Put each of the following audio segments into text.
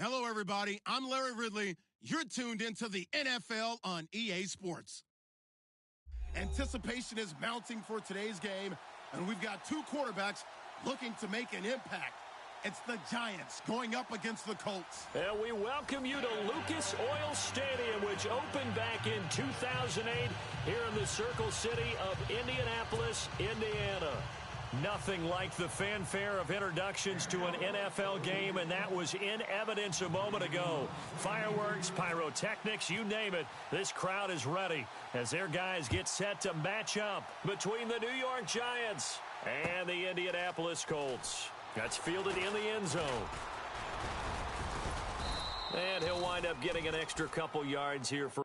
Hello, everybody. I'm Larry Ridley. You're tuned into the NFL on EA Sports. Anticipation is mounting for today's game, and we've got two quarterbacks looking to make an impact. It's the Giants going up against the Colts. And we welcome you to Lucas Oil Stadium, which opened back in 2008 here in the Circle City of Indianapolis, Indiana. Nothing like the fanfare of introductions to an NFL game, and that was in evidence a moment ago. Fireworks, pyrotechnics, you name it. This crowd is ready as their guys get set to match up between the New York Giants and the Indianapolis Colts. That's fielded in the end zone. And he'll wind up getting an extra couple yards here for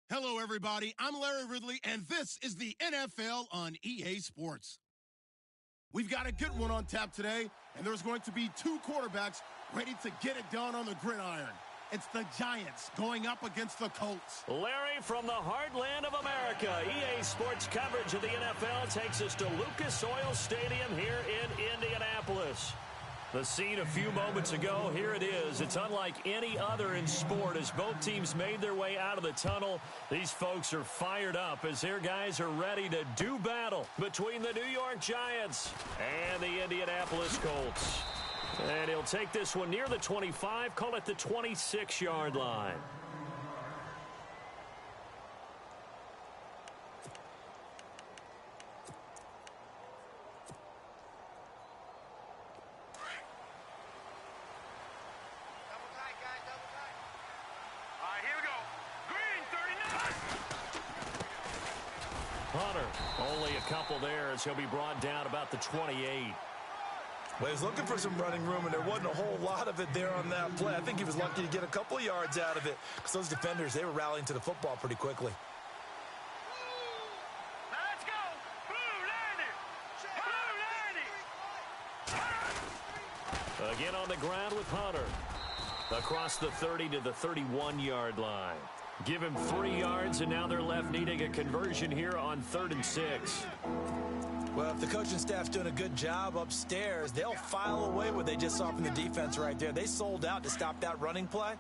Hello, everybody. I'm Larry Ridley, and this is the NFL on EA Sports. We've got a good one on tap today, and there's going to be two quarterbacks ready to get it done on the gridiron. It's the Giants going up against the Colts. Larry, from the heartland of America, EA Sports coverage of the NFL takes us to Lucas Oil Stadium here in Indianapolis. The scene a few moments ago, here it is. It's unlike any other in sport as both teams made their way out of the tunnel. These folks are fired up as their guys are ready to do battle between the New York Giants and the Indianapolis Colts. And he'll take this one near the 25, call it the 26-yard line. Hunter, only a couple there as he'll be brought down about the 28. Well, he was looking for some running room, and there wasn't a whole lot of it there on that play. I think he was lucky to get a couple of yards out of it because those defenders, they were rallying to the football pretty quickly. Let's go! Blue 90! Again on the ground with Hunter. Across the 30 to the 31-yard line. Give him 3 yards, and now they're left needing a conversion here on 3rd and 6. Well, if the coaching staff's doing a good job upstairs, they'll file away what they just saw from the defense right there. They sold out to stop that running play.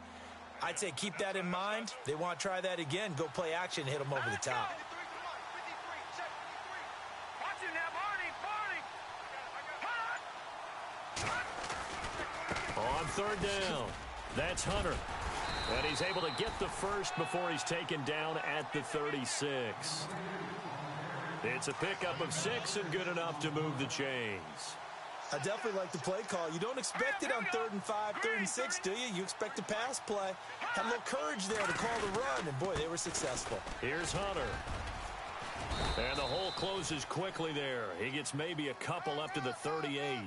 I'd say keep that in mind. They want to try that again. Go play action, hit them over the top. On 3rd down, that's Hunter. And he's able to get the first before he's taken down at the 36. It's a pickup of 6 and good enough to move the chains. I definitely like the play call. You don't expect it on 3rd and 5, 3rd and 6, do you? You expect a pass play. Had a little courage there to call the run, and boy, they were successful. Here's Hunter. And the hole closes quickly there. He gets maybe a couple up to the 38.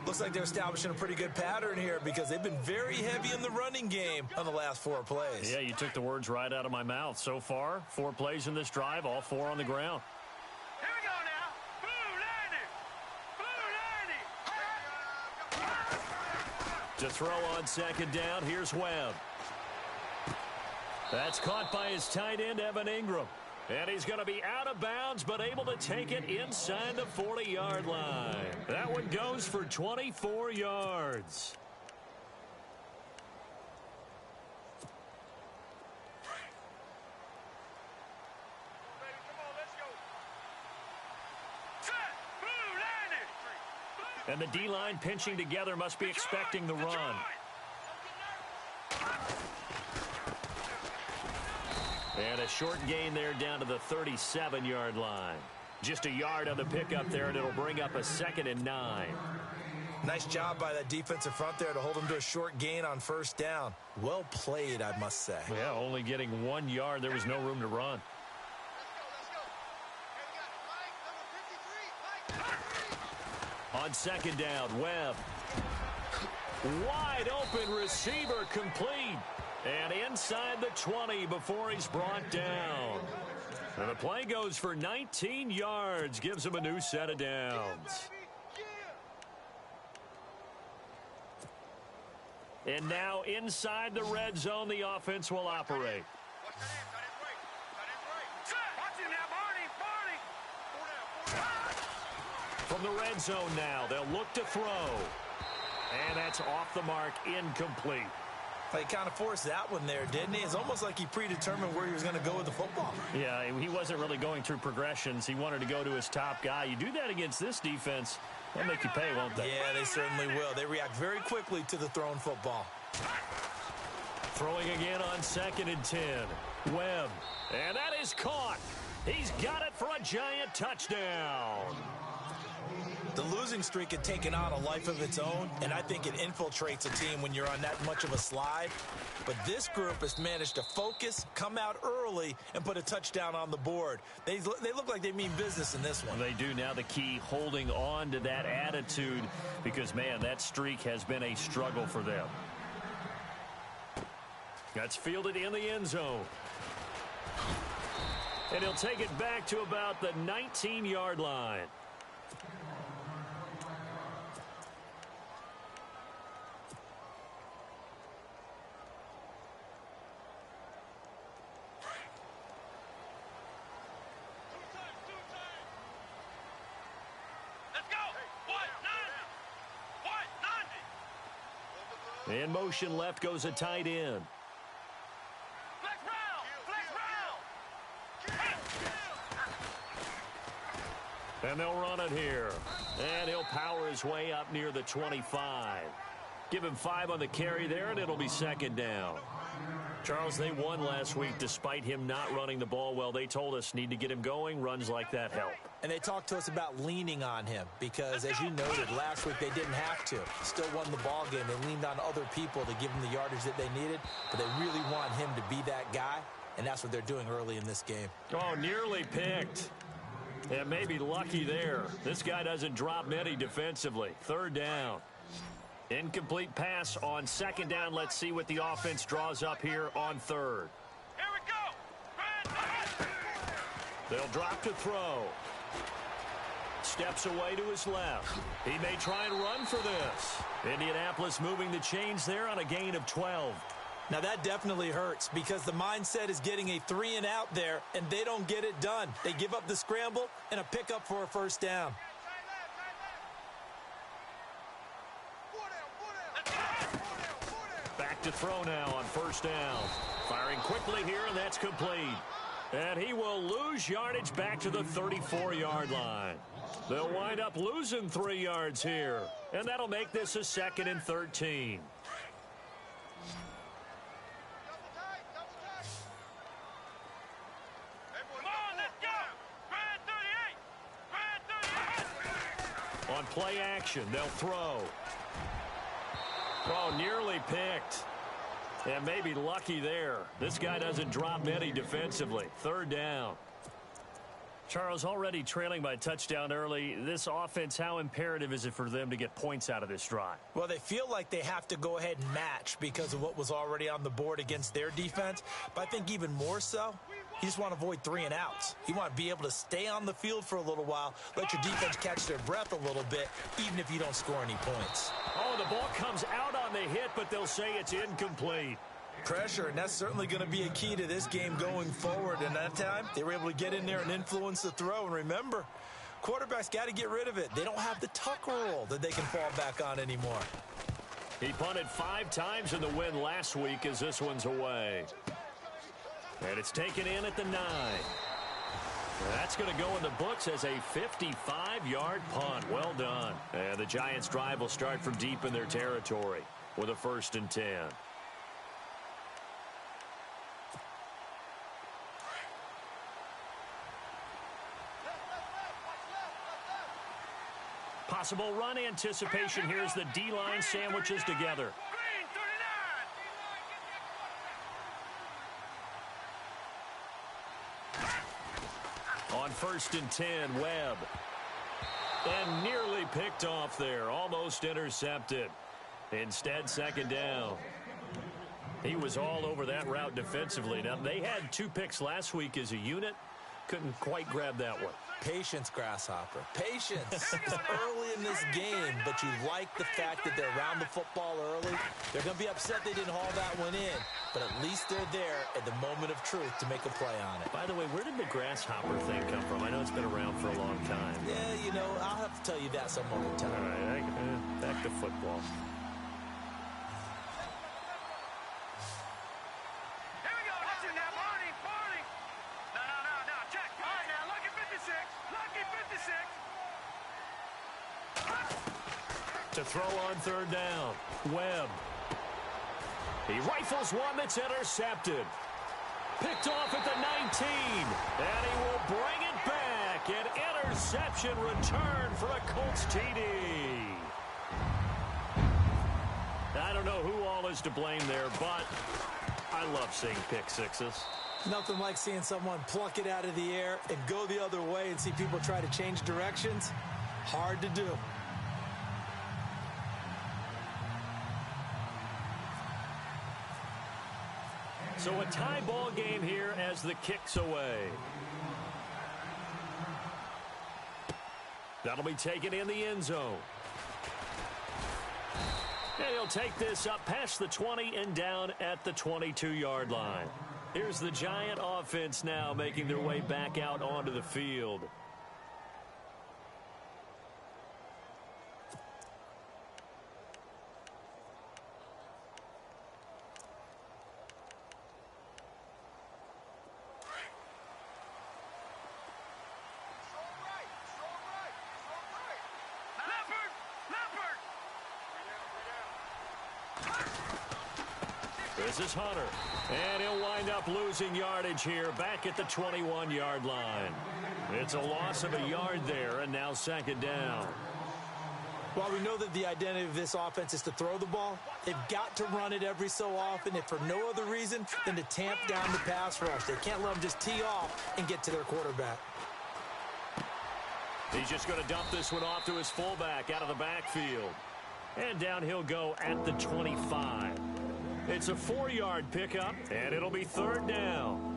Looks like they're establishing a pretty good pattern here because they've been very heavy in the running game on the last 4 plays. Yeah, you took the words right out of my mouth. So far, 4 plays in this drive, all 4 on the ground. Here we go now. Blue 90! To throw on 2nd down, here's Webb. That's caught by his tight end, Evan Ingram. And he's going to be out of bounds, but able to take it inside the 40-yard line. That one goes for 24 yards. And the D-line pinching together must be expecting the run. And a short gain there down to the 37-yard line. Just a yard on the pickup there, and it'll bring up a 2nd and 9. Nice job by that defensive front there to hold them to a short gain on 1st down. Well played, I must say. Yeah, only getting 1 yard. There was no room to run. On 2nd down, Webb. Wide open receiver complete. And inside the 20 before he's brought down. And the play goes for 19 yards. Gives him a new set of downs. And now inside the red zone, the offense will operate. From the red zone now, they'll look to throw. And that's off the mark, incomplete. He kind of forced that one there, didn't he? It's almost like he predetermined where he was going to go with the football. Yeah, he wasn't really going through progressions. He wanted to go to his top guy. You do that against this defense, they'll make you pay, won't they? Yeah, they certainly will. They react very quickly to the thrown football. Throwing again on 2nd and 10. Webb. And that is caught. He's got it for a giant touchdown. The losing streak had taken on a life of its own, and I think it infiltrates a team when you're on that much of a slide. But this group has managed to focus, come out early, and put a touchdown on the board. They look like they mean business in this one. They do. Now the key, holding on to that attitude, because, man, that streak has been a struggle for them. That's fielded in the end zone. And he'll take it back to about the 19-yard line. In motion left goes a tight end. Flex round. And they'll run it here. And he'll power his way up near the 25. Give him 5 on the carry there, and it'll be second down. Charles, they won last week despite him not running the ball well. They told us need to get him going. Runs like that help. And they talked to us about leaning on him because, as you noted, last week they didn't have to. Still won the ball game. They leaned on other people to give them the yardage that they needed, but they really want him to be that guy, and that's what they're doing early in this game. Oh, nearly picked. And maybe lucky there. This guy doesn't drop many defensively. Third down. Incomplete pass on second down. Let's see what the offense draws up here on third. Here we go. They'll drop to throw. Steps away to his left. He may try and run for this. Indianapolis moving the chains there on a gain of 12. Now that definitely hurts because the mindset is getting a 3-and-out there, and they don't get it done. They give up the scramble and a pickup for a first down. Back to throw now on first down. Firing quickly here, and that's complete. And he will lose yardage back to the 34-yard line. They'll wind up losing 3 yards here. And that'll make this a 2nd and 13. On play action, they'll throw. Oh, nearly picked. And maybe lucky there. This guy doesn't drop many defensively. Third down. Charles, already trailing by a touchdown early. This offense, how imperative is it for them to get points out of this drive? Well, they feel like they have to go ahead and match because of what was already on the board against their defense. But I think even more so, you just want to avoid 3-and-outs. You want to be able to stay on the field for a little while, let your defense catch their breath a little bit, even if you don't score any points. Oh, the ball comes out on the hit, but they'll say it's incomplete. Pressure, and that's certainly going to be a key to this game going forward. And that time, they were able to get in there and influence the throw. And remember, quarterbacks got to get rid of it. They don't have the tuck rule that they can fall back on anymore. He punted 5 times in the win last week as this one's away. And it's taken in at the 9. That's going to go in the books as a 55-yard punt. Well done. And the Giants' drive will start from deep in their territory with a 1st and 10. Possible run anticipation. Here's the D-line sandwiches together. Green 39. On 1st and 10, Webb. And nearly picked off there. Almost intercepted. Instead, 2nd down. He was all over that route defensively. Now, they had 2 picks last week as a unit. Couldn't quite grab that one. Patience, Grasshopper. Patience. It's early in this game, but you like the fact that they're around the football early. They're going to be upset they didn't haul that one in, but at least they're there at the moment of truth to make a play on it. By the way, where did the grasshopper thing come from? I know it's been around for a long time. Yeah, you know, I'll have to tell you that some other time. All right, back to football. Here we go. That's it now. Barney. No. Check. All right, now. Lucky 56. Lucky 56. To throw on 3rd down. Webb. He rifles one that's intercepted. Picked off at the 19. And he will bring it back. An interception return for a Colts TD. I don't know who all is to blame there, but I love seeing pick sixes. Nothing like seeing someone pluck it out of the air and go the other way and see people try to change directions. Hard to do. So a tie ball game here as the kick's away. That'll be taken in the end zone. And he'll take this up past the 20 and down at the 22-yard line. Here's the Giant offense now making their way back out onto the field. This is Hunter, and he'll wind up losing yardage here back at the 21-yard line. It's a loss of a yard there, and now second down. While we know that the identity of this offense is to throw the ball, they've got to run it every so often, if for no other reason than to tamp down the pass rush. They can't let them just tee off and get to their quarterback. He's just going to dump this one off to his fullback out of the backfield. And down he'll go at the 25. It's a 4-yard pickup, and it'll be third down.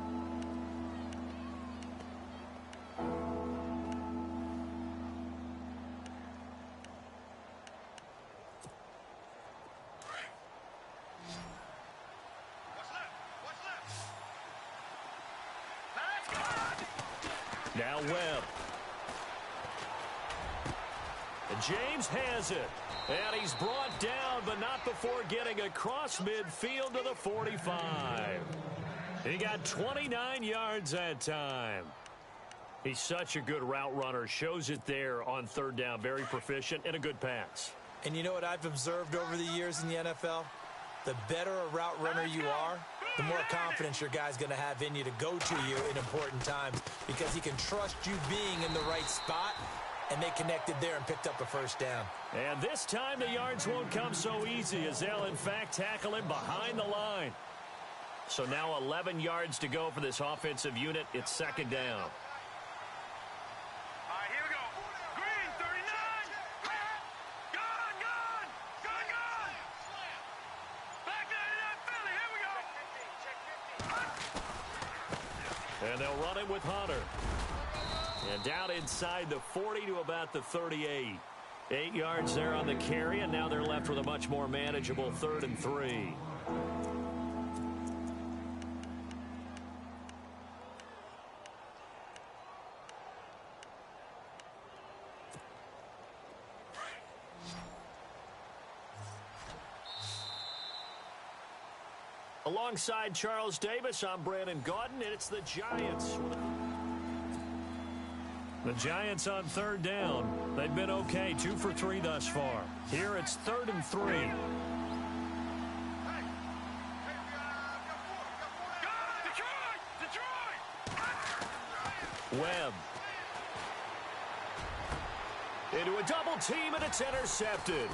Now Webb. And James has it. And he's brought down, but not before getting across midfield to the 45. He got 29 yards that time. He's such a good route runner. Shows it there on third down. Very proficient and a good pass. And you know what I've observed over the years in the NFL? The better a route runner you are, the more confidence your guy's going to have in you to go to you in important times, because he can trust you being in the right spot. And they connected there and picked up a first down. And this time the yards won't come so easy, as they'll in fact tackle him behind the line. So now 11 yards to go for this offensive unit. It's second down. All right, here we go. Green, 39. Gone. Back 99 Philly. Here we go. And they'll run it with Hunter. And down inside the 40 to about the 38. 8 yards there on the carry, and now they're left with a much more manageable 3rd and 3. Alongside Charles Davis, I'm Brandon Gaudin, and it's the Giants. The Giants on third down. They've been okay, 2 for 3 thus far. Here it's 3rd and 3. Webb. Into a double team, and it's intercepted.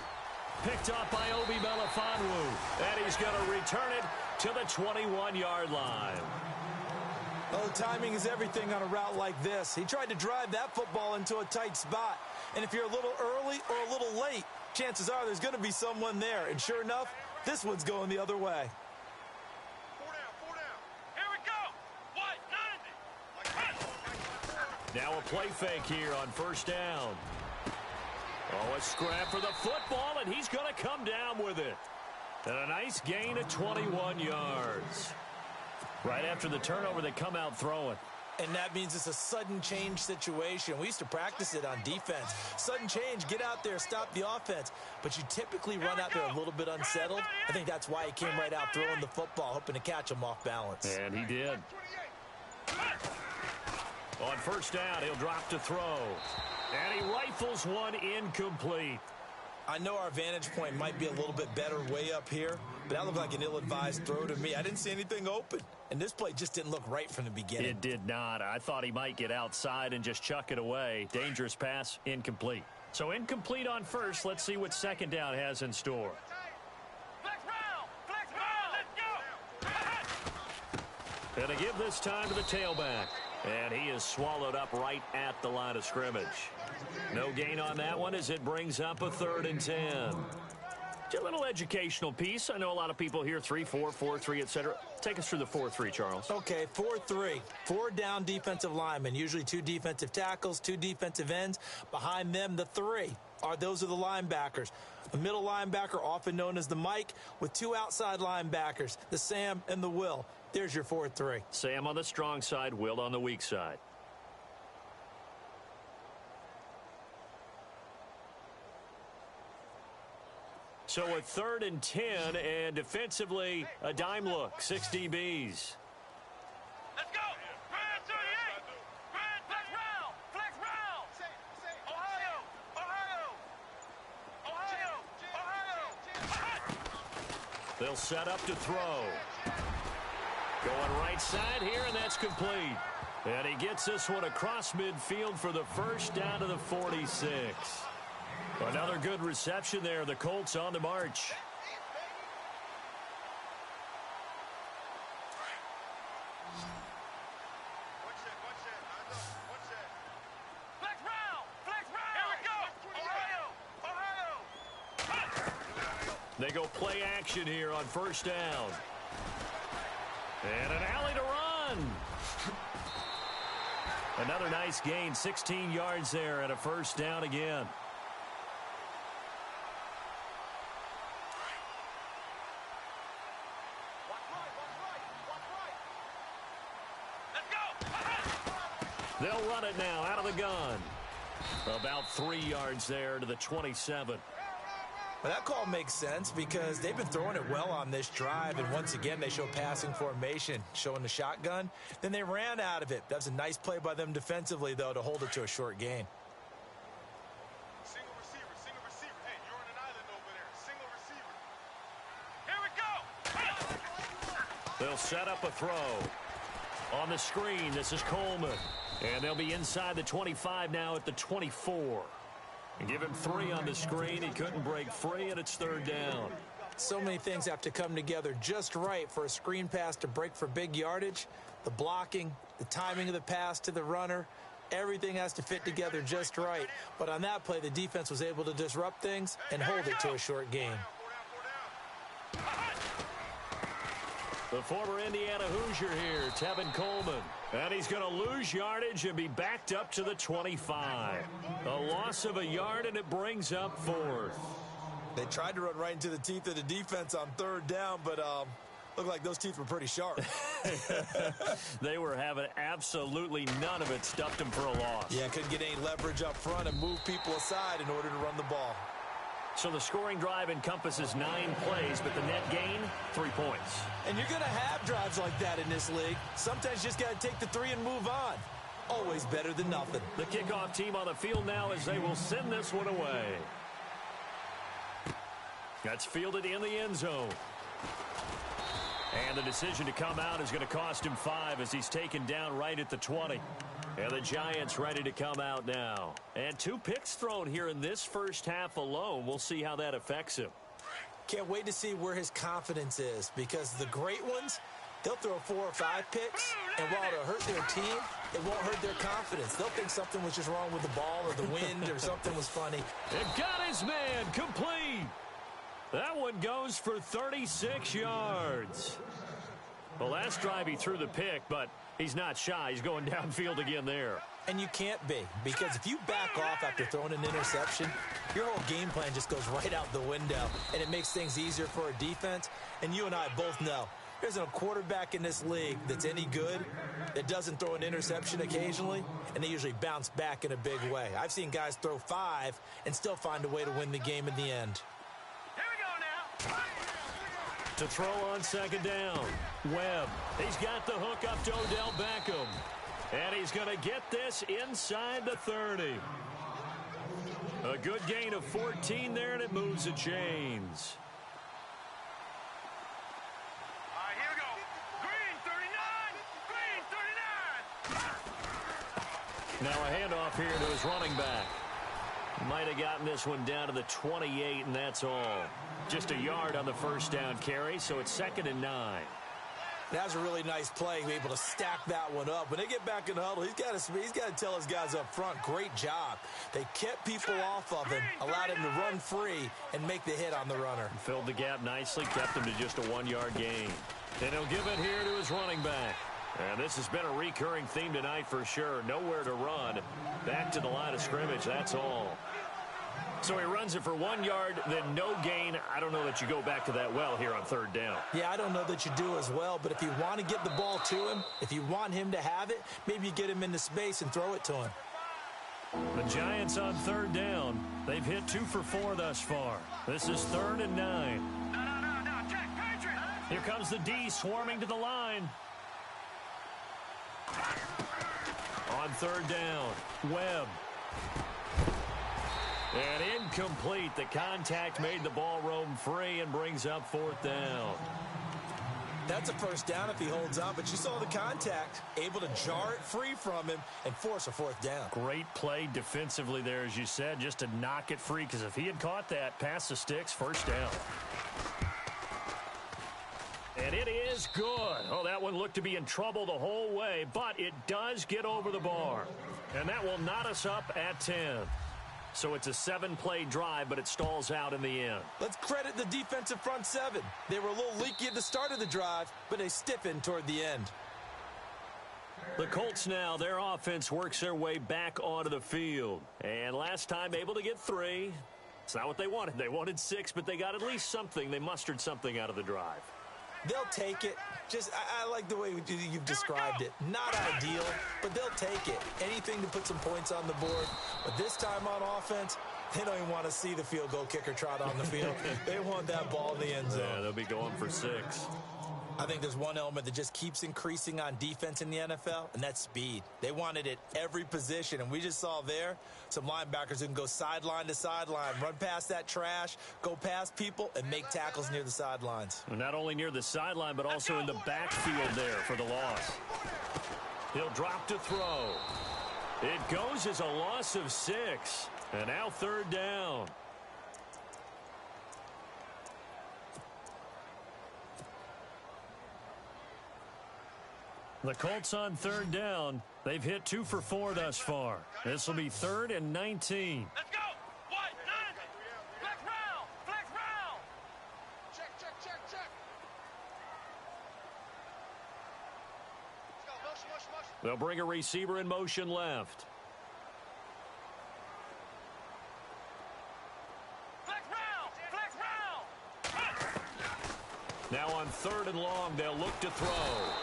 Picked up by Obi Melifonwu. And he's going to return it to the 21-yard line. Well, timing is everything on a route like this. He tried to drive that football into a tight spot. And if you're a little early or a little late, chances are there's going to be someone there. And sure enough, this one's going the other way. 4 down. Here we go. Now a play fake here on first down. Oh, a scrap for the football, and he's going to come down with it. And a nice gain of 21 yards. Right after the turnover, they come out throwing. And that means it's a sudden change situation. We used to practice it on defense. Sudden change, get out there, stop the offense. But you typically run out there a little bit unsettled. I think that's why he came right out throwing the football, hoping to catch him off balance. And he did. On first down, he'll drop to throw. And he rifles one incomplete. I know our vantage point might be a little bit better way up here, but that looked like an ill-advised throw to me. I didn't see anything open, and this play just didn't look right from the beginning. It did not. I thought he might get outside and just chuck it away. Dangerous pass, incomplete. So incomplete on first. Let's see what second down has in store. Flex round, let's go. And to give this time to the tailback. And he is swallowed up right at the line of scrimmage. No gain on that one as it brings up a 3rd and 10. A little educational piece. I know a lot of people hear 3-4, 4-3, etc. Take us through the 4-3, Charles. Okay, 4-3. 4 down defensive linemen, usually 2 defensive tackles, 2 defensive ends. Behind them, the 3 are those are the linebackers. A middle linebacker, often known as the Mike, with 2 outside linebackers, the Sam and the Will. There's your 4-3. Sam on the strong side, Will on the weak side. So a 3rd and 10, and defensively, a dime look, 6 DBs. Let's go. Grand 38. Grand flex round. Flex round. Ohio. They'll set up to throw. Going right side here, and that's complete. And he gets this one across midfield for the first down to the 46. Another good reception there. The Colts on the march. Flex round. Flex round. Here we go. Ohio. They go play action here on first down. And an alley to run. Another nice gain, 16 yards there and a first down again. They'll run it now out of the gun. About 3 yards there to the 27. Well, that call makes sense because they've been throwing it well on this drive, and once again they show passing formation, showing the shotgun. Then they ran out of it. That's a nice play by them defensively, though, to hold it to a short gain. Single receiver. Hey, you're on an island over there. Single receiver. Here we go. They'll set up a throw. On the screen, this is Coleman. And they'll be inside the 25 now at the 24. And give him 3 on the screen. He couldn't break free, and it's 3rd down. So many things have to come together just right for a screen pass to break for big yardage. The blocking, the timing of the pass to the runner, everything has to fit together just right. But on that play, the defense was able to disrupt things and hold it to a short gain. The former Indiana Hoosier here, Tevin Coleman. And he's going to lose yardage and be backed up to the 25. A loss of a yard, and it brings up 4th. They tried to run right into the teeth of the defense on 3rd down, but looked like those teeth were pretty sharp. They were having absolutely none of it, stuffed them for a loss. Yeah, couldn't get any leverage up front and move people aside in order to run the ball. So the scoring drive encompasses 9 plays, but the net gain, 3 points. And you're going to have drives like that in this league. Sometimes you just got to take the 3 and move on. Always better than nothing. The kickoff team on the field now as they will send this one away. That's fielded in the end zone. And the decision to come out is going to cost him 5 as he's taken down right at the 20. And the Giants ready to come out now. And 2 picks thrown here in this first half alone. We'll see how that affects him. Can't wait to see where his confidence is, because the great ones, they'll throw 4 or 5 picks, and while it'll hurt their team, it won't hurt their confidence. They'll think something was just wrong with the ball or the wind or something was funny. It got his man complete. That one goes for 36 yards. The last drive he threw the pick, but he's not shy. He's going downfield again there. And you can't be, because if you back off after throwing an interception, your whole game plan just goes right out the window, and it makes things easier for a defense. And you and I both know there isn't a quarterback in this league that's any good that doesn't throw an interception occasionally, and they usually bounce back in a big way. I've seen guys throw 5 and still find a way to win the game in the end. Here we go now. To throw on 2nd down, Webb. He's got the hook up to Odell Beckham. And he's going to get this inside the 30. A good gain of 14 there, and it moves the chains. All right, here we go. Green 39. Green 39. Now a handoff here to his running back. Might have gotten this one down to the 28, and that's all. Just a yard on the first down carry, so it's 2nd and 9. That was a really nice play, able to stack that one up. When they get back in the huddle, he's got to tell his guys up front, great job. They kept people off of him, allowed him to run free and make the hit on the runner. Filled the gap nicely, kept him to just a 1-yard gain. And he'll give it here to his running back. And this has been a recurring theme tonight for sure. Nowhere to run. Back to the line of scrimmage, that's all. So he runs it for 1 yard, then no gain. I don't know that you go back to that well here on third down. Yeah, I don't know that you do as well, but if you want to get the ball to him, if you want him to have it, maybe you get him into space and throw it to him. The Giants on third down. They've hit 2 for 4 thus far. This is 3rd and 9. No, check, Patriot. Here comes the D swarming to the line. On third down, Webb. And incomplete. The contact made the ball roam free and brings up 4th down. That's a first down if he holds on, but you saw the contact, able to jar it free from him and force a 4th down. Great play defensively there, as you said, just to knock it free, because if he had caught that, past the sticks, first down. And it is good. Oh, that one looked to be in trouble the whole way, but it does get over the bar. And that will knot us up at 10. So it's a 7-play drive, but it stalls out in the end. Let's credit the defensive front 7. They were a little leaky at the start of the drive, but they stiffened toward the end. The Colts now, their offense works their way back onto the field. And last time able to get 3. It's not what they wanted. They wanted 6, but they got at least something. They mustered something out of the drive. They'll take it. I like the way you've described it. Not ideal, but they'll take it. Anything to put some points on the board. But this time on offense, they don't even want to see the field goal kicker trot on the field. They want that ball in the end zone. Yeah, they'll be going for 6. I think there's one element that just keeps increasing on defense in the NFL, and that's speed. They want it at every position, and we just saw there some linebackers who can go sideline to sideline, run past that trash, go past people, and make tackles near the sidelines. Not only near the sideline, but also in the backfield there for the loss. He'll drop to throw. It goes as a loss of 6, and now 3rd down. The Colts on 3rd down. They've hit 2 for 4 thus far. This will be 3rd and 19. Let's go. White, 9. Flex round. Flex round. Check. Let's go. Motion. They'll bring a receiver in motion left. Now on 3rd and long, they'll look to throw.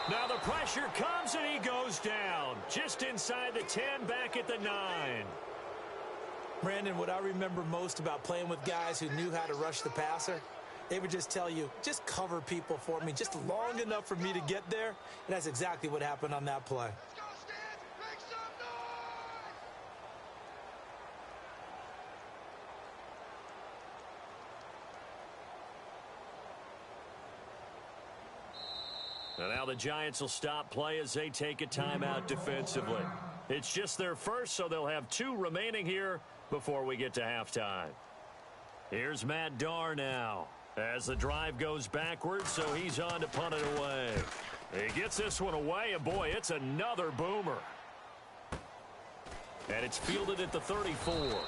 Now the pressure comes and he goes down. Just inside the 10, back at the 9. Brandon, what I remember most about playing with guys who knew how to rush the passer, they would just tell you, just cover people for me, just long enough for me to get there. And that's exactly what happened on that play. And now the Giants will stop play as they take a timeout defensively. It's just their first, so they'll have 2 remaining here before we get to halftime. Here's Matt Darr now as the drive goes backwards, so he's on to punt it away. He gets this one away, and boy, it's another boomer. And it's fielded at the 34.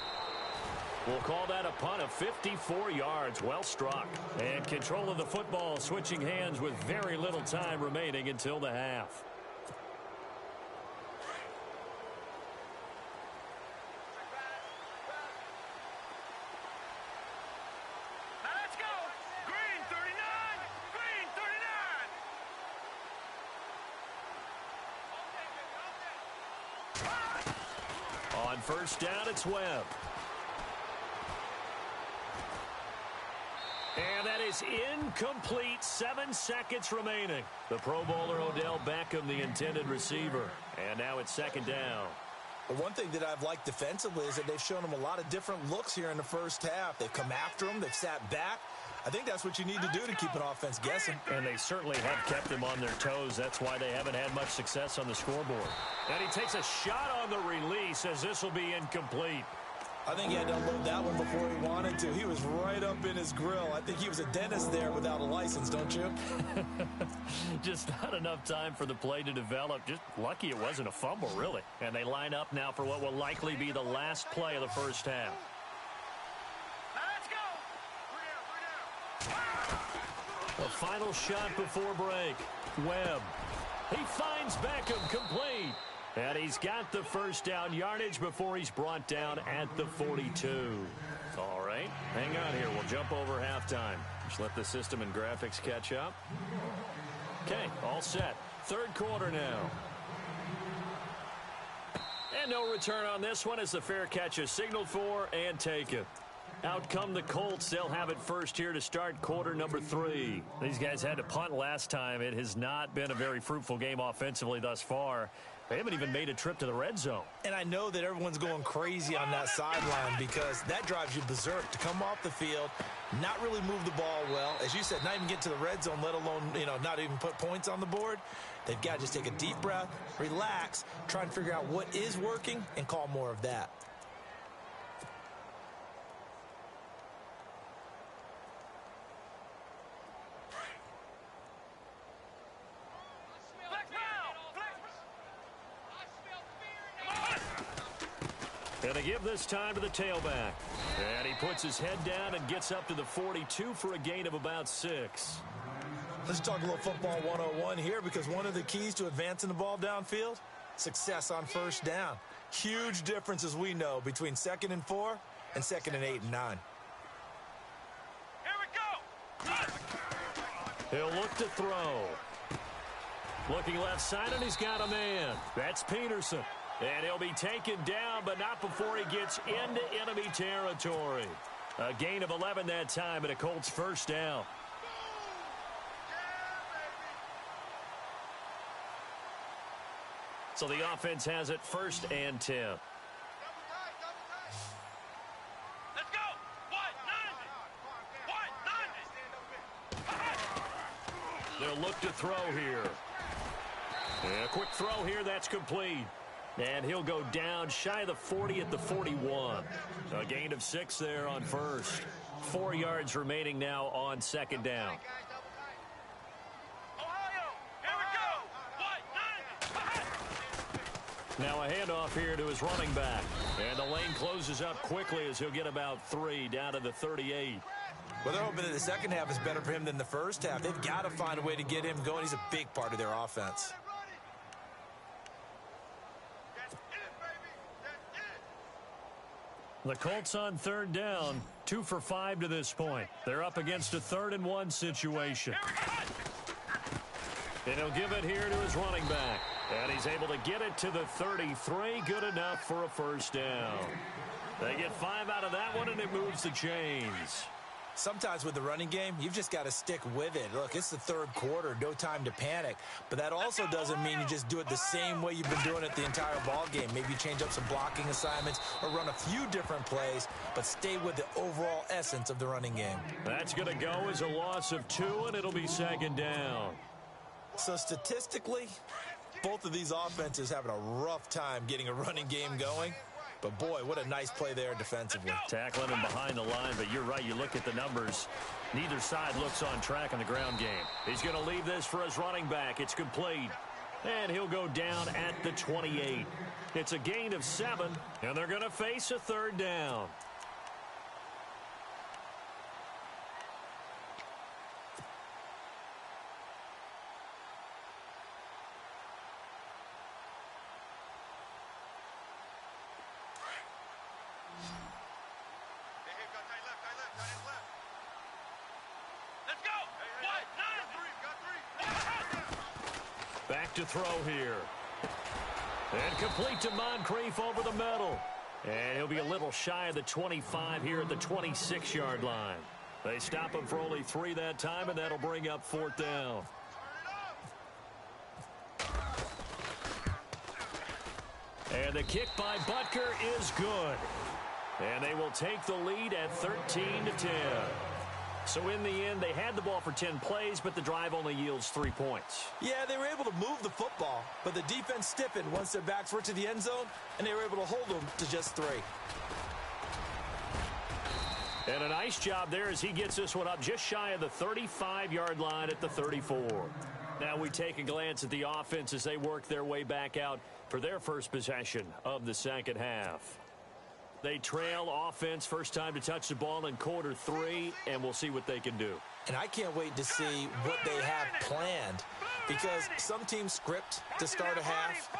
We'll call that a punt of 54 yards. Well struck. And control of the football switching hands with very little time remaining until the half. Now let's go. Green 39. Green 39. On 1st down, it's Webb. And that is incomplete. 7 seconds remaining. The Pro Bowler Odell Beckham, the intended receiver. And now it's 2nd down. The one thing that I've liked defensively is that they've shown him a lot of different looks here in the first half. They've come after him. They've sat back. I think that's what you need to do to keep an offense guessing. And they certainly have kept them on their toes. That's why they haven't had much success on the scoreboard. And he takes a shot on the release as this will be incomplete. I think he had to unload that one before he wanted to. He was right up in his grill. I think he was a dentist there without a license, don't you? Just not enough time for the play to develop. Just lucky it wasn't a fumble, really. And they line up now for what will likely be the last play of the first half. Let's go. A final shot before break. Webb. He finds Beckham complete. And he's got the first down yardage before he's brought down at the 42. All right, hang on here. We'll jump over halftime. Just let the system and graphics catch up. Okay, all set. Third quarter now. And no return on this one as the fair catch is signaled for and taken. Out come the Colts. They'll have it first here to start quarter number 3. These guys had to punt last time. It has not been a very fruitful game offensively thus far. They haven't even made a trip to the red zone. And I know that everyone's going crazy on that sideline because that drives you berserk to come off the field, not really move the ball well. As you said, not even get to the red zone, let alone, not even put points on the board. They've got to just take a deep breath, relax, try and figure out what is working, and call more of that. And they give this time to the tailback. And he puts his head down and gets up to the 42 for a gain of about 6. Let's talk a little football 101 here because one of the keys to advancing the ball downfield, success on first down. Huge difference, as we know, between 2nd and 4 and 2nd and 8 and 9. Here we go. He'll look to throw. Looking left side, and he's got a man. That's Peterson. And he'll be taken down, but not before he gets into enemy territory. A gain of 11 that time, and a Colts first down. So the offense has it 1st and 10. Let's go. They'll look to throw here. And a quick throw here, that's complete. And he'll go down shy of the 40 at the 41. A gain of 6 there on first. 4 yards remaining now on 2nd down. Ohio, here we go. Now a handoff here to his running back. And the lane closes up quickly as he'll get about 3 down to the 38. Well, they're hoping that the second half is better for him than the first half. They've got to find a way to get him going. He's a big part of their offense. The Colts on 3rd down, 2 for 5 to this point. They're up against a 3rd and 1 situation. And he'll give it here to his running back. And he's able to get it to the 33. Good enough for a first down. They get 5 out of that one, and it moves the chains. Sometimes with the running game, you've just got to stick with it. Look, it's the 3rd quarter, no time to panic. But that also doesn't mean you just do it the same way you've been doing it the entire ball game. Maybe change up some blocking assignments or run a few different plays, but stay with the overall essence of the running game. That's going to go as a loss of 2, and it'll be 2nd down. So statistically, both of these offenses having a rough time getting a running game going. But, boy, what a nice play there defensively. Tackling him behind the line, but you're right. You look at the numbers. Neither side looks on track in the ground game. He's going to leave this for his running back. It's complete. And he'll go down at the 28. It's a gain of 7, and they're going to face a 3rd down. Back to throw here. And complete to Moncrief over the middle. And he'll be a little shy of the 25 here at the 26-yard line. They stop him for only 3 that time, and that'll bring up 4th down. And the kick by Butker is good. And they will take the lead at 13-10. So in the end, they had the ball for 10 plays, but the drive only yields 3 points. Yeah, they were able to move the football, but the defense stiffened once their backs were to the end zone, and they were able to hold them to just 3. And a nice job there as he gets this one up just shy of the 35-yard line at the 34. Now we take a glance at the offense as they work their way back out for their first possession of the second half. They trail offense, first time to touch the ball in quarter 3, and we'll see what they can do. And I can't wait to see what they have planned, because some teams script to start a half.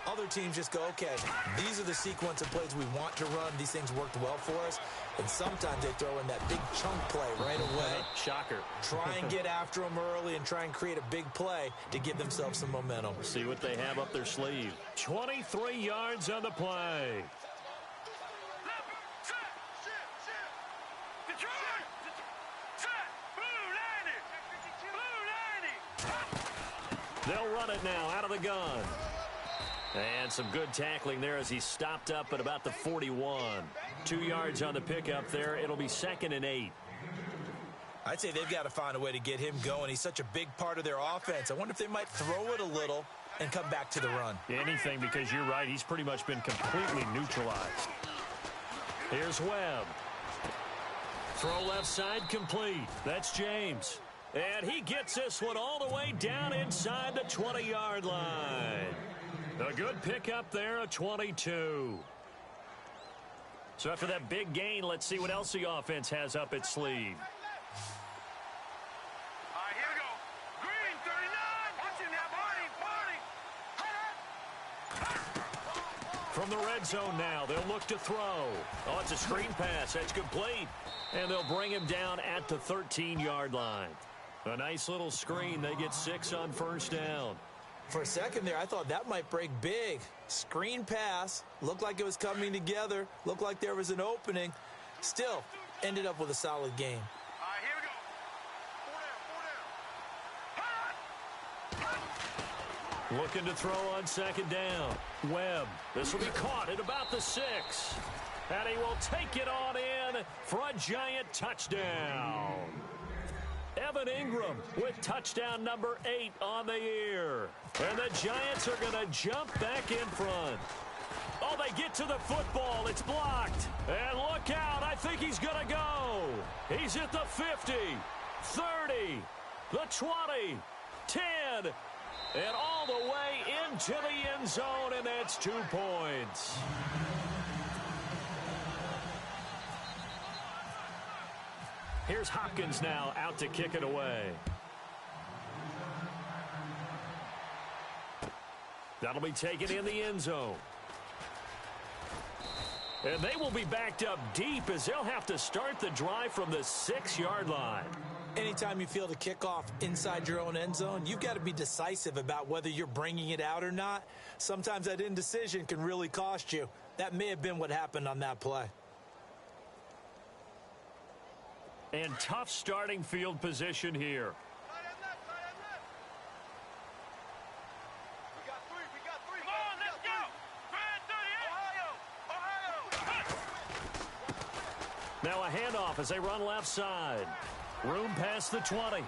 Other teams just go, okay, these are the sequence of plays we want to run. These things worked well for us. And sometimes they throw in that big chunk play right away. Shocker. Try and get after them early and try and create a big play to give themselves some momentum. See what they have up their sleeve. 23 yards on the play. They'll run it now out of the gun. And some good tackling there as he stopped up at about the 41. 2 yards on the pickup there. It'll be 2nd and 8. I'd say they've got to find a way to get him going. He's such a big part of their offense. I wonder if they might throw it a little and come back to the run. Anything, because you're right. He's pretty much been completely neutralized. Here's Webb. Throw left side complete. That's James. And he gets this one all the way down inside the 20-yard line. A good pickup there, a 22. So after that big gain, let's see what else the offense has up its sleeve. All right, here we go. Green, 39. Watch him now, Barney. From the red zone now, they'll look to throw. Oh, it's a screen pass. That's complete. And they'll bring him down at the 13-yard line. A nice little screen. They get 6 on first down. For a second there, I thought that might break big. Screen pass. Looked like it was coming together. Looked like there was an opening. Still, ended up with a solid game. All right, here we go. 4 down. Looking to throw on second down. Webb. This will be caught at about the 6. And he will take it on in for a giant touchdown. Evan Ingram with touchdown number 8 on the year. And the Giants are going to jump back in front. Oh, they get to the football. It's blocked. And look out. I think he's going to go. He's at the 50, 30, the 20, 10, and all the way into the end zone, and that's 2 points. Here's Hopkins now out to kick it away. That'll be taken in the end zone. And they will be backed up deep as they'll have to start the drive from the 6-yard line. Anytime you feel the kickoff inside your own end zone, you've got to be decisive about whether you're bringing it out or not. Sometimes that indecision can really cost you. That may have been what happened on that play. And tough starting field position here. Come on, let's go. Grand 38. Ohio. Now a handoff as they run left side. Room past the 20.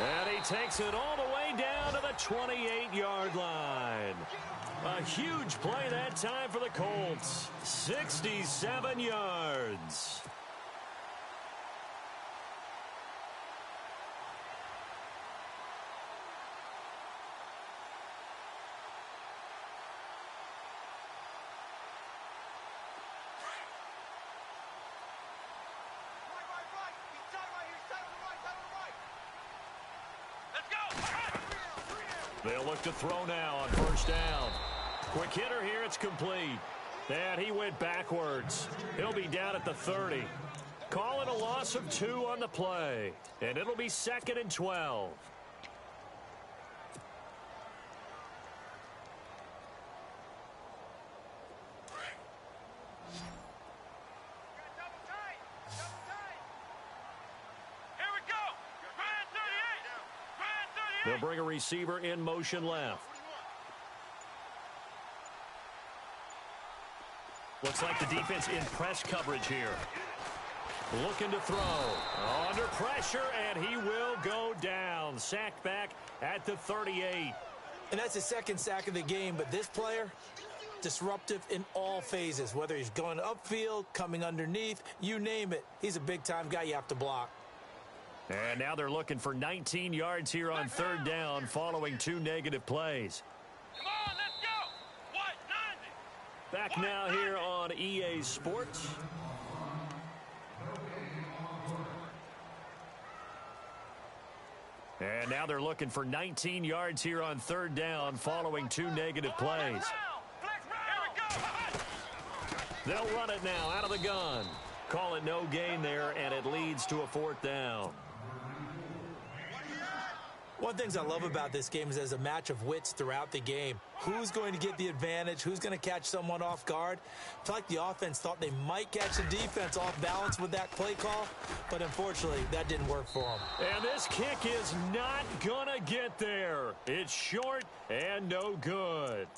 And he takes it all the way down to the 28-yard line. A huge play that time for the Colts. 67 yards. They'll look to throw now on first down. Quick hitter here, it's complete. And he went backwards. He'll be down at the 30. Call it a loss of 2 on the play. And it'll be 2nd and 12. They'll bring a receiver in motion left. Looks like the defense in press coverage here. Looking to throw. Under pressure, and he will go down. Sacked back at the 38. And that's his second sack of the game, but this player, disruptive in all phases, whether he's going upfield, coming underneath, you name it. He's a big-time guy you have to block. And now they're looking for 19 yards here on third down following 2 negative plays. Come on, let's go. What? 90. Back now here on EA Sports. And now they're looking for 19 yards here on third down following 2 negative plays. They'll run it now out of the gun. Call it no gain there, and it leads to a 4th down. One of the things I love about this game is there's a match of wits throughout the game. Who's going to get the advantage? Who's going to catch someone off guard? I feel like the offense thought they might catch the defense off balance with that play call, but unfortunately, that didn't work for them. And this kick is not going to get there. It's short and no good.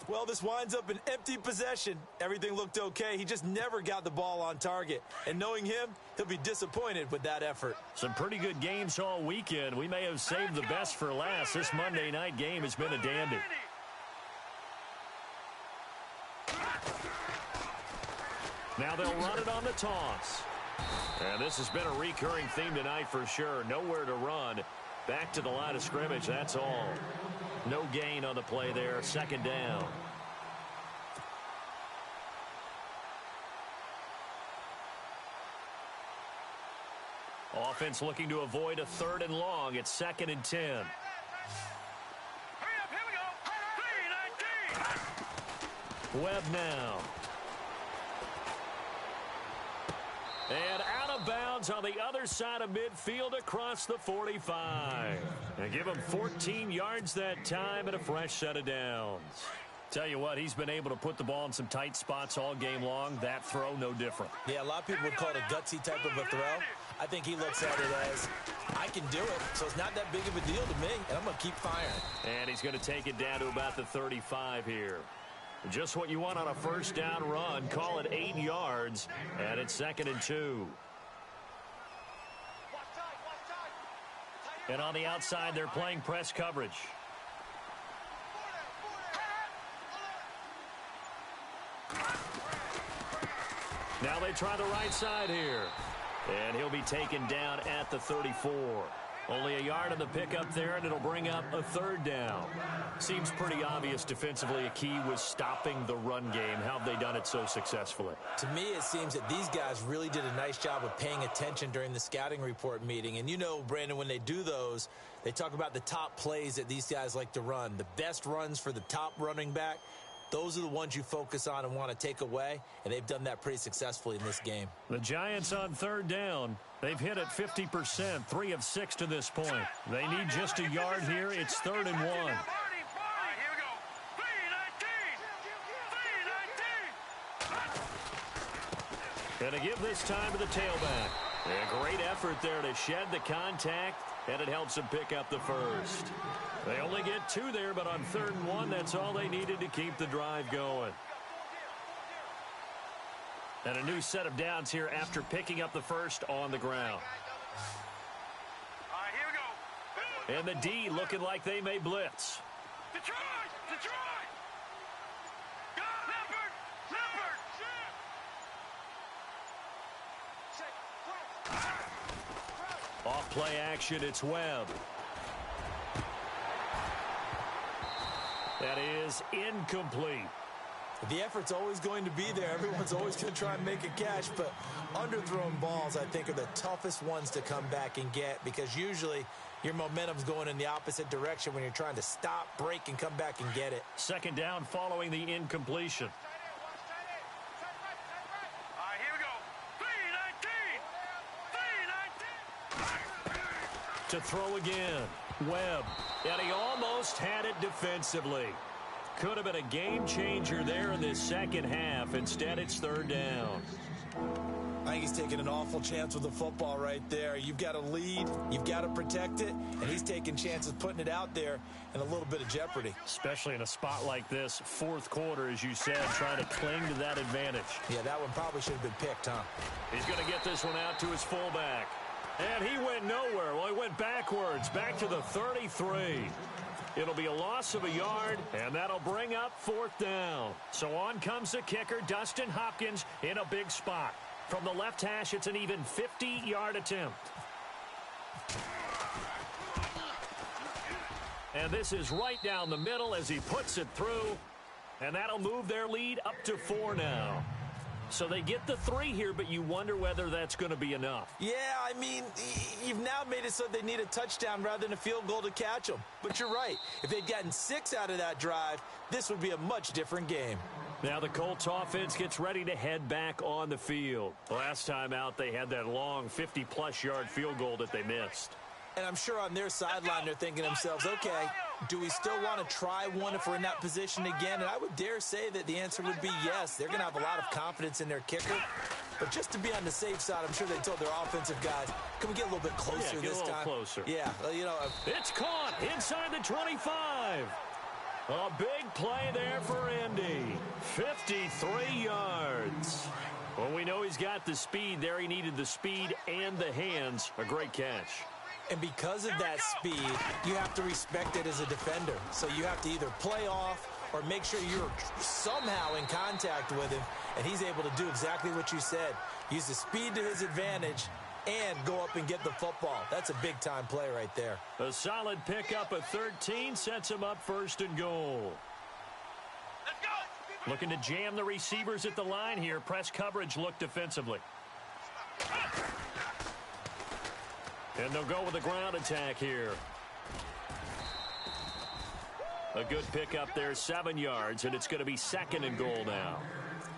Well, this winds up an empty possession. Everything looked okay. He just never got the ball on target. And knowing him, he'll be disappointed with that effort. Some pretty good games all weekend. We may have saved the best for last. This Monday night game has been a dandy. Now they'll run it on the toss. And this has been a recurring theme tonight for sure. Nowhere to run. Back to the line of scrimmage, that's all. No gain on the play there. 2nd down. Offense looking to avoid a 3rd and long. It's 2nd and 10. Hurry up, here we go. 3-19. Webb now. And out of bounds on the other side of midfield across the 45. And give him 14 yards that time and a fresh set of downs. Tell you what, he's been able to put the ball in some tight spots all game long. That throw, no different. Yeah, a lot of people would call it a gutsy type of a throw. I think he looks at it as, I can do it, so it's not that big of a deal to me, and I'm going to keep firing. And he's going to take it down to about the 35 here. Just what you want on a 1st down run. Call it 8 yards, and it's 2nd and 2. And on the outside, they're playing press coverage. Now they try the right side here. And he'll be taken down at the 34. Only a yard on the pickup there, and it'll bring up a 3rd down. Seems pretty obvious defensively a key was stopping the run game. How have they done it so successfully? To me, it seems that these guys really did a nice job of paying attention during the scouting report meeting. And you know, Brandon, when they do those, they talk about the top plays that these guys like to run. The best runs for the top running back. Those are the ones you focus on and want to take away, and they've done that pretty successfully in this game. The Giants on 3rd down. They've hit it 50%, 3 of 6 to this point. They need just a yard here. It's 3rd and 1. Here we go. 3-19. And to give this time to the tailback. A great effort there to shed the contact, and it helps them pick up the 1st. They only get 2 there, but on 3rd and 1, that's all they needed to keep the drive going. And a new set of downs here after picking up the 1st on the ground. All right, here we go. And the D looking like they may blitz. Detroit! Detroit! Leopard! Leopard! Off play action, it's Webb. That is incomplete. The effort's always going to be there. Everyone's always going to try and make a catch, but underthrown balls, I think, are the toughest ones to come back and get because usually your momentum's going in the opposite direction when you're trying to stop, break, and come back and get it. 2nd down following the incompletion. All right, here we go. 3-19. To throw again. Webb. And he almost had it defensively. Could have been a game changer there in this 2nd half. Instead, it's 3rd down. I think he's taking an awful chance with the football right there. You've got to lead, you've got to protect it, and he's taking chances putting it out there in a little bit of jeopardy. Especially in a spot like this, 4th quarter, as you said, trying to cling to that advantage. Yeah, that one probably should have been picked, huh? He's going to get this one out to his fullback. And he went nowhere. Well, he went backwards, back to the 33. It'll be a loss of a yard, and that'll bring up 4th down. So on comes the kicker, Dustin Hopkins, in a big spot. From the left hash, it's an even 50-yard attempt. And this is right down the middle as he puts it through, and that'll move their lead up to 4 now. So they get the 3 here, but you wonder whether that's going to be enough. Yeah, I mean, you've now made it so they need a touchdown rather than a field goal to catch them. But you're right. If they'd gotten 6 out of that drive, this would be a much different game. Now the Colts offense gets ready to head back on the field. Last time out, they had that long 50-plus yard field goal that they missed. And I'm sure on their sideline they're thinking to themselves, okay, do we still want to try one if we're in that position again? And I would dare say that the answer would be yes. They're going to have a lot of confidence in their kicker. But just to be on the safe side, I'm sure they told their offensive guys, can we get a little bit closer this time? Closer. Yeah, you know. It's caught inside the 25. A big play there for Indy. 53 yards. Well, we know he's got the speed there. He needed the speed and the hands. A great catch. And because of that speed, you have to respect it as a defender. So you have to either play off or make sure you're somehow in contact with him, and he's able to do exactly what you said. Use the speed to his advantage and go up and get the football. That's a big-time play right there. A solid pickup of 13 sets him up 1st and goal. Let's go. Looking to jam the receivers at the line here. Press coverage look defensively. And they'll go with a ground attack here. A good pickup there, 7 yards, and it's going to be 2nd and goal now.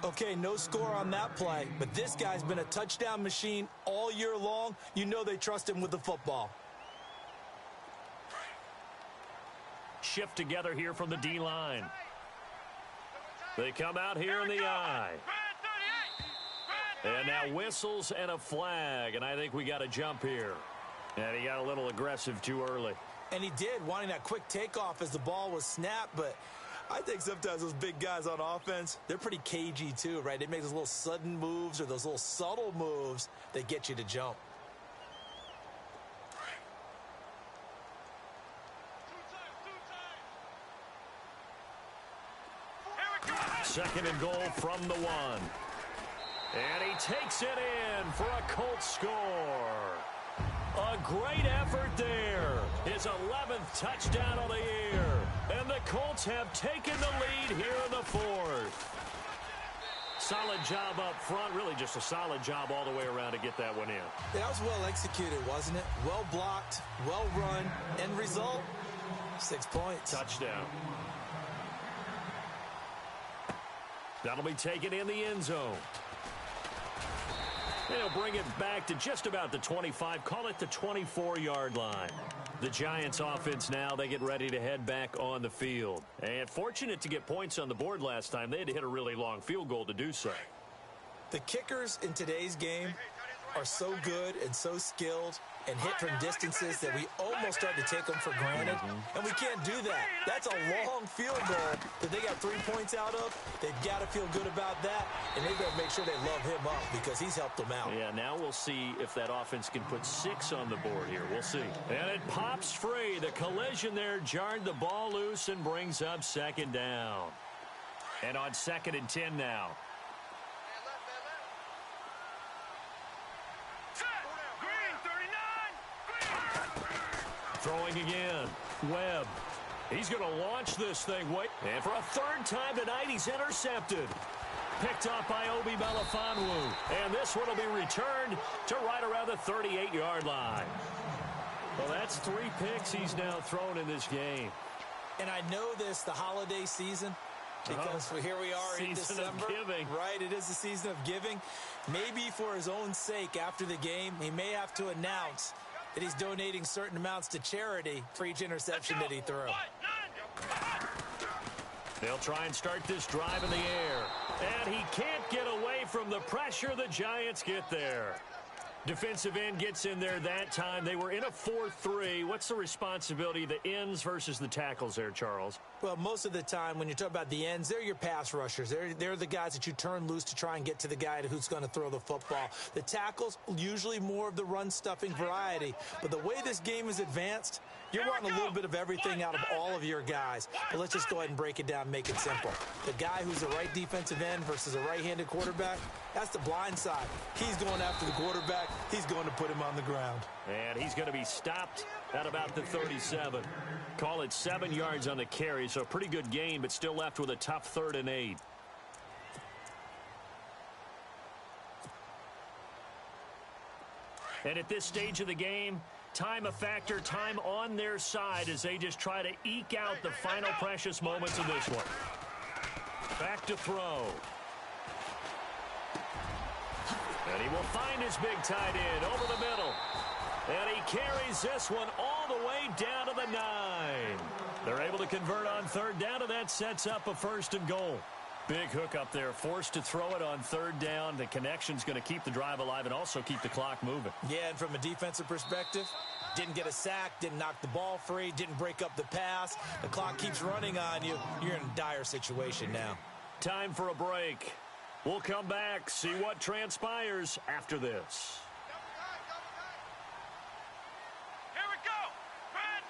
Okay, no score on that play, but this guy's been a touchdown machine all year long. You know they trust him with the football. Shift together here from the D-line. They come out here in the I. And now whistles and a flag, and I think we got a jump here. And he got a little aggressive too early. And he did, wanting that quick takeoff as the ball was snapped, but I think sometimes those big guys on offense, they're pretty cagey too, right? They make those little sudden moves or those little subtle moves that get you to jump. Second and goal from the 1. And he takes it in for a Colts score. A great effort there. His 11th touchdown of the year. And the Colts have taken the lead here in the 4th. Solid job up front. Really just a solid job all the way around to get that one in. That was well executed, wasn't it? Well blocked, well run. End result, 6 points. Touchdown. That'll be taken in the end zone. They'll bring it back to just about the 25, call it the 24-yard line. The Giants offense now, they get ready to head back on the field. And fortunate to get points on the board last time. They had to hit a really long field goal to do so. The kickers in today's game are so good and so skilled and hit from distances that we almost start to take them for granted. And we can't do that. That's a long field goal that they got 3 points out of. They've got to feel good about that, and they've got to make sure they love him up because he's helped them out. Yeah, now we'll see if that offense can put 6 on the board here. We'll see. And it pops free. The collision there jarred the ball loose and brings up 2nd down. And on 2nd and 10 now. Throwing again. Webb. He's going to launch this thing. Wait. And for a 3rd time tonight, he's intercepted. Picked up by Obi Melifonwu. And this one will be returned to right around the 38-yard line. Well, that's 3 picks he's now thrown in this game. And I know this, the holiday season, because here we are in December. Season of giving. Right, it is the season of giving. Maybe for his own sake after the game, he may have to announce that he's donating certain amounts to charity for each interception that he threw. They'll try and start this drive in the air. And he can't get away from the pressure. The Giants get there. Defensive end gets in there that time. They were in a 4-3. What's the responsibility of the ends versus the tackles there, Charles? Well, most of the time when you talk about the ends, they're your pass rushers. They're the guys that you turn loose to try and get to the guy who's going to throw the football. The tackles, usually more of the run-stuffing variety. But the way this game is advanced, you're wanting a little bit of everything out of all of your guys. But let's just go ahead and break it down and make it simple. The guy who's the right defensive end versus a right-handed quarterback, that's the blind side. He's going after the quarterback. He's going to put him on the ground. And he's going to be stopped at about the 37. Call it 7 yards on the carry, so a pretty good gain, but still left with a tough 3rd and 8. And at this stage of the game, time a factor, time on their side as they just try to eke out the final precious moments of this one. Back to throw. And he will find his big tight end over the middle. And he carries this one all the way down to the 9. They're able to convert on 3rd down, and that sets up a 1st and goal. Big hook up there, forced to throw it on 3rd down. The connection's going to keep the drive alive and also keep the clock moving. Yeah, and from a defensive perspective, didn't get a sack, didn't knock the ball free, didn't break up the pass. The clock keeps running on you. You're in a dire situation now. Time for a break. We'll come back, see what transpires after this. Here we go. Brad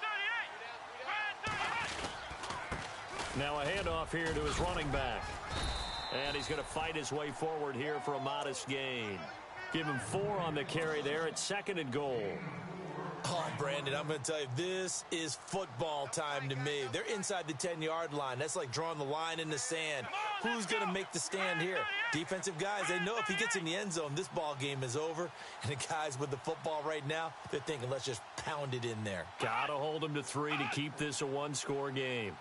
38. Now a handoff here to his running back. And he's going to fight his way forward here for a modest gain. Give him 4 on the carry there at 2nd and goal. Oh, Brandon, I'm going to tell you, this is football time to me. They're inside the 10-yard line. That's like drawing the line in the sand. Who's going to make the stand here? Defensive guys, they know if he gets in the end zone, this ball game is over. And the guys with the football right now, they're thinking, let's just pound it in there. Got to hold him to 3 to keep this a 1-score game.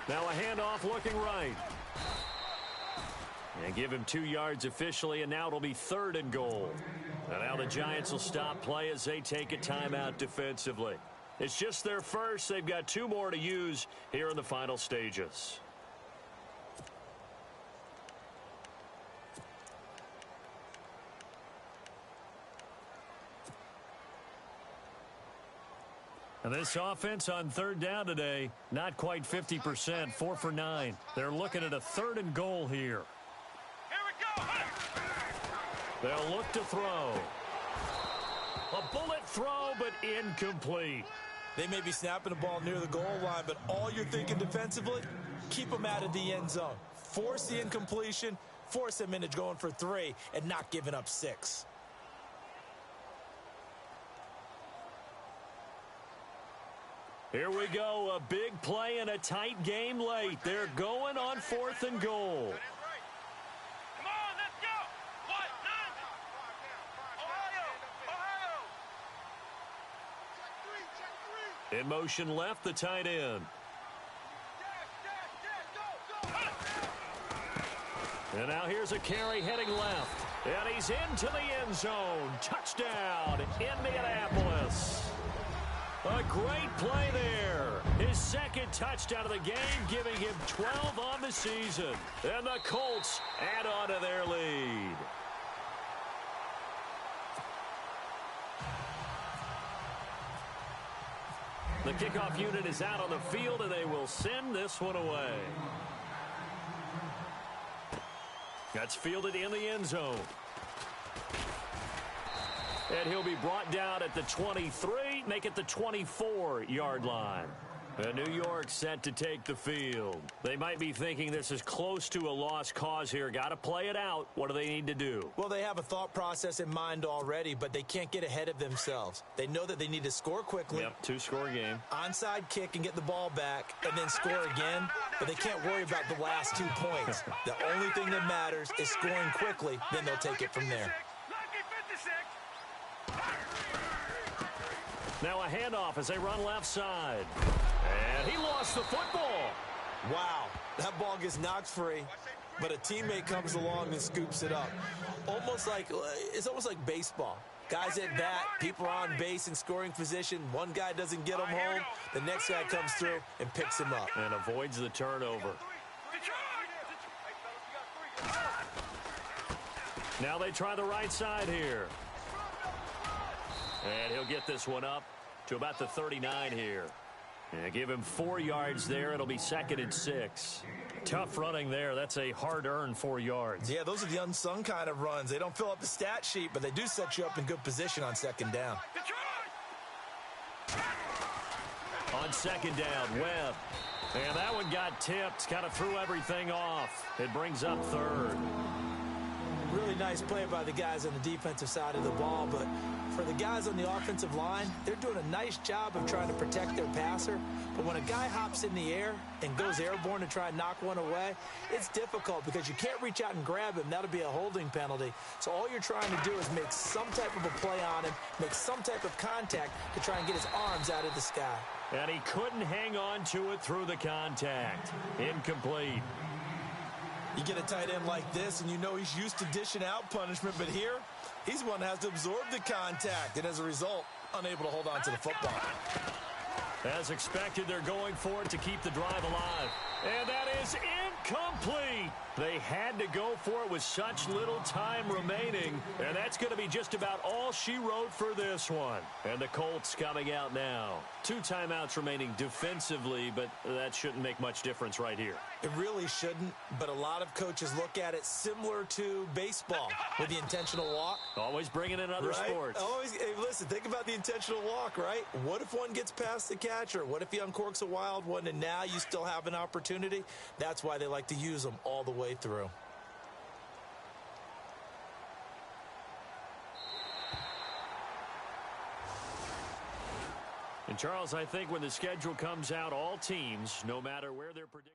Now a handoff looking right. And give him 2 yards officially, and now it'll be 3rd and goal. And now the Giants will stop play as they take a timeout defensively. It's just their first. They've got 2 more to use here in the final stages. And this offense on 3rd down today, not quite 50%, 4 for 9. They're looking at a 3rd and goal here. They'll look to throw. A bullet throw, but incomplete. They may be snapping the ball near the goal line, but all you're thinking defensively, keep them out of the end zone. Force the incompletion, force them into going for 3, and not giving up 6. Here we go, a big play and a tight game late. They're going on 4th and goal. In motion left, the tight end. And now here's a carry heading left. And he's into the end zone. Touchdown, Indianapolis. A great play there. His 2nd touchdown of the game, giving him 12 on the season. And the Colts add on to their lead. The kickoff unit is out on the field, and they will send this one away. That's fielded in the end zone. And he'll be brought down at the 23, make it the 24-yard line. And New York set to take the field. They might be thinking this is close to a lost cause here. Got to play it out. What do they need to do? Well, they have a thought process in mind already, but they can't get ahead of themselves. They know that they need to score quickly. Yep, 2-score game. Onside kick and get the ball back, and then score again. But they can't worry about the last 2 points. The only thing that matters is scoring quickly. Then they'll take it from there. Now a handoff as they run left side. And he lost the football. Wow, that ball gets knocked free, but a teammate comes along and scoops it up. It's almost like baseball. Guys at bat, people are on base in scoring position. One guy doesn't get him home. The next guy comes through and picks him up. And avoids the turnover. Now they try the right side here. And he'll get this one up to about the 39 here. And give him 4 yards there. It'll be 2nd and 6. Tough running there. That's a hard-earned 4 yards. Yeah, those are the unsung kind of runs. They don't fill up the stat sheet, but they do set you up in good position on 2nd down. On 2nd down, Webb. And that one got tipped. Kind of threw everything off. It brings up 3rd. Really nice play by the guys on the defensive side of the ball, but for the guys on the offensive line, they're doing a nice job of trying to protect their passer. But when a guy hops in the air and goes airborne to try and knock one away, it's difficult because you can't reach out and grab him. That'll be a holding penalty. So all you're trying to do is make some type of a play on him, make some type of contact to try and get his arms out of the sky. And he couldn't hang on to it through the contact. Incomplete. You get a tight end like this, and you know he's used to dishing out punishment, but here, he's one that has to absorb the contact, and as a result, unable to hold on to the football. As expected, they're going for it to keep the drive alive. And that is incomplete. They had to go for it with such little time remaining. And that's going to be just about all she wrote for this one. And the Colts coming out now. 2 timeouts remaining defensively, but that shouldn't make much difference right here. It really shouldn't, but a lot of coaches look at it similar to baseball with the intentional walk. Always bringing in other sports. Always, hey, listen, think about the intentional walk, right? What if one gets past the catcher? What if he uncorks a wild one and now you still have an opportunity? That's why they like to use them all the way through. And Charles, I think when the schedule comes out, all teams, no matter where they're predicted.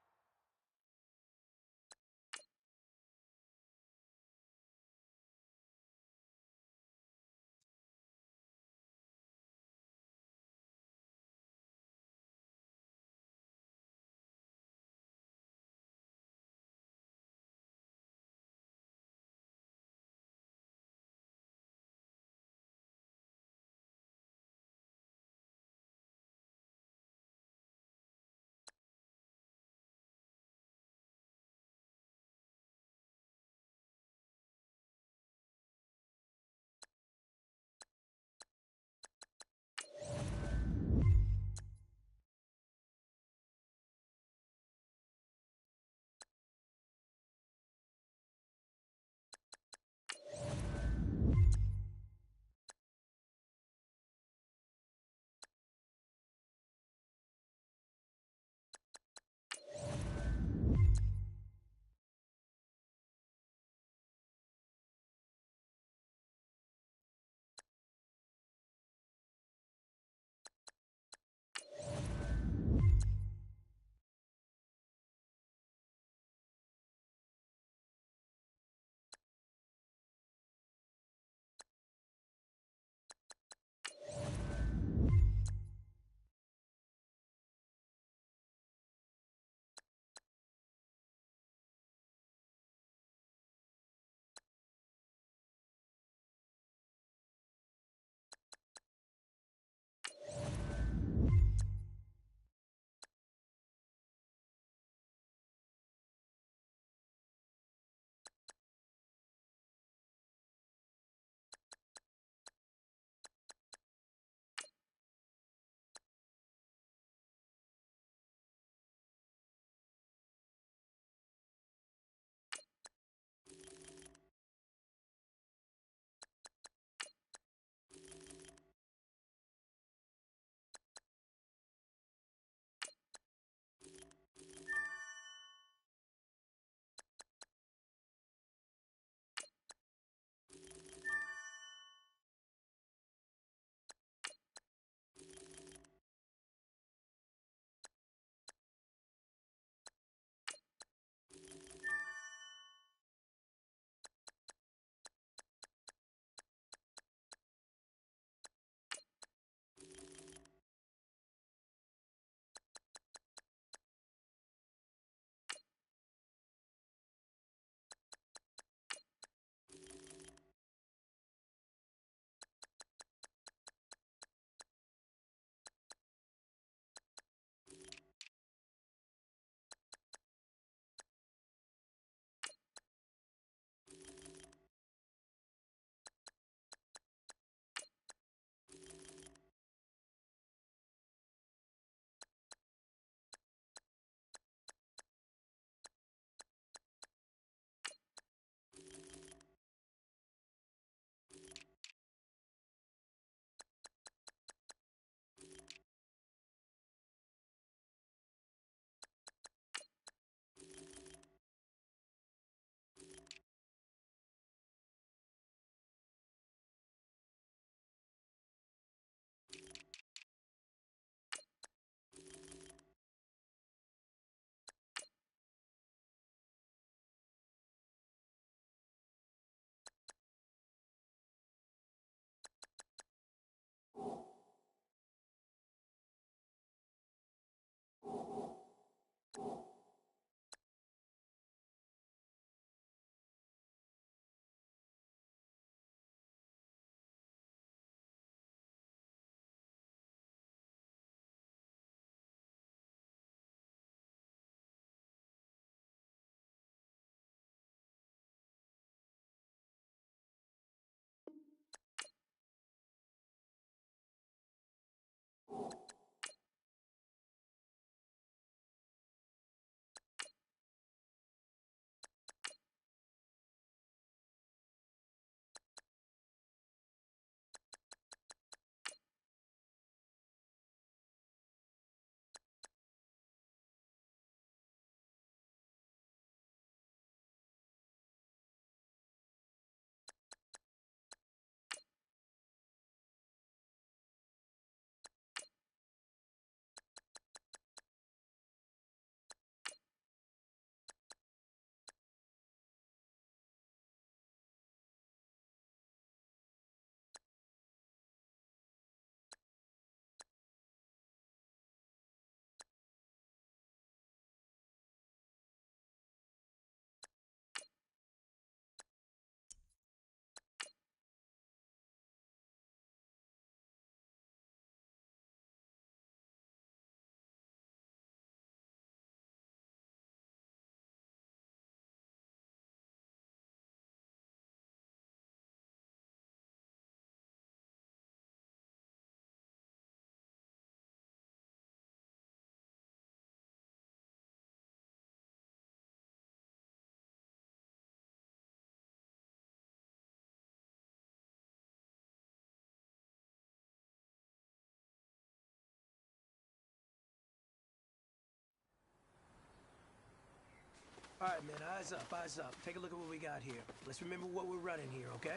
All right, man, eyes up, eyes up. Take a look at what we got here. Let's remember what we're running here, okay?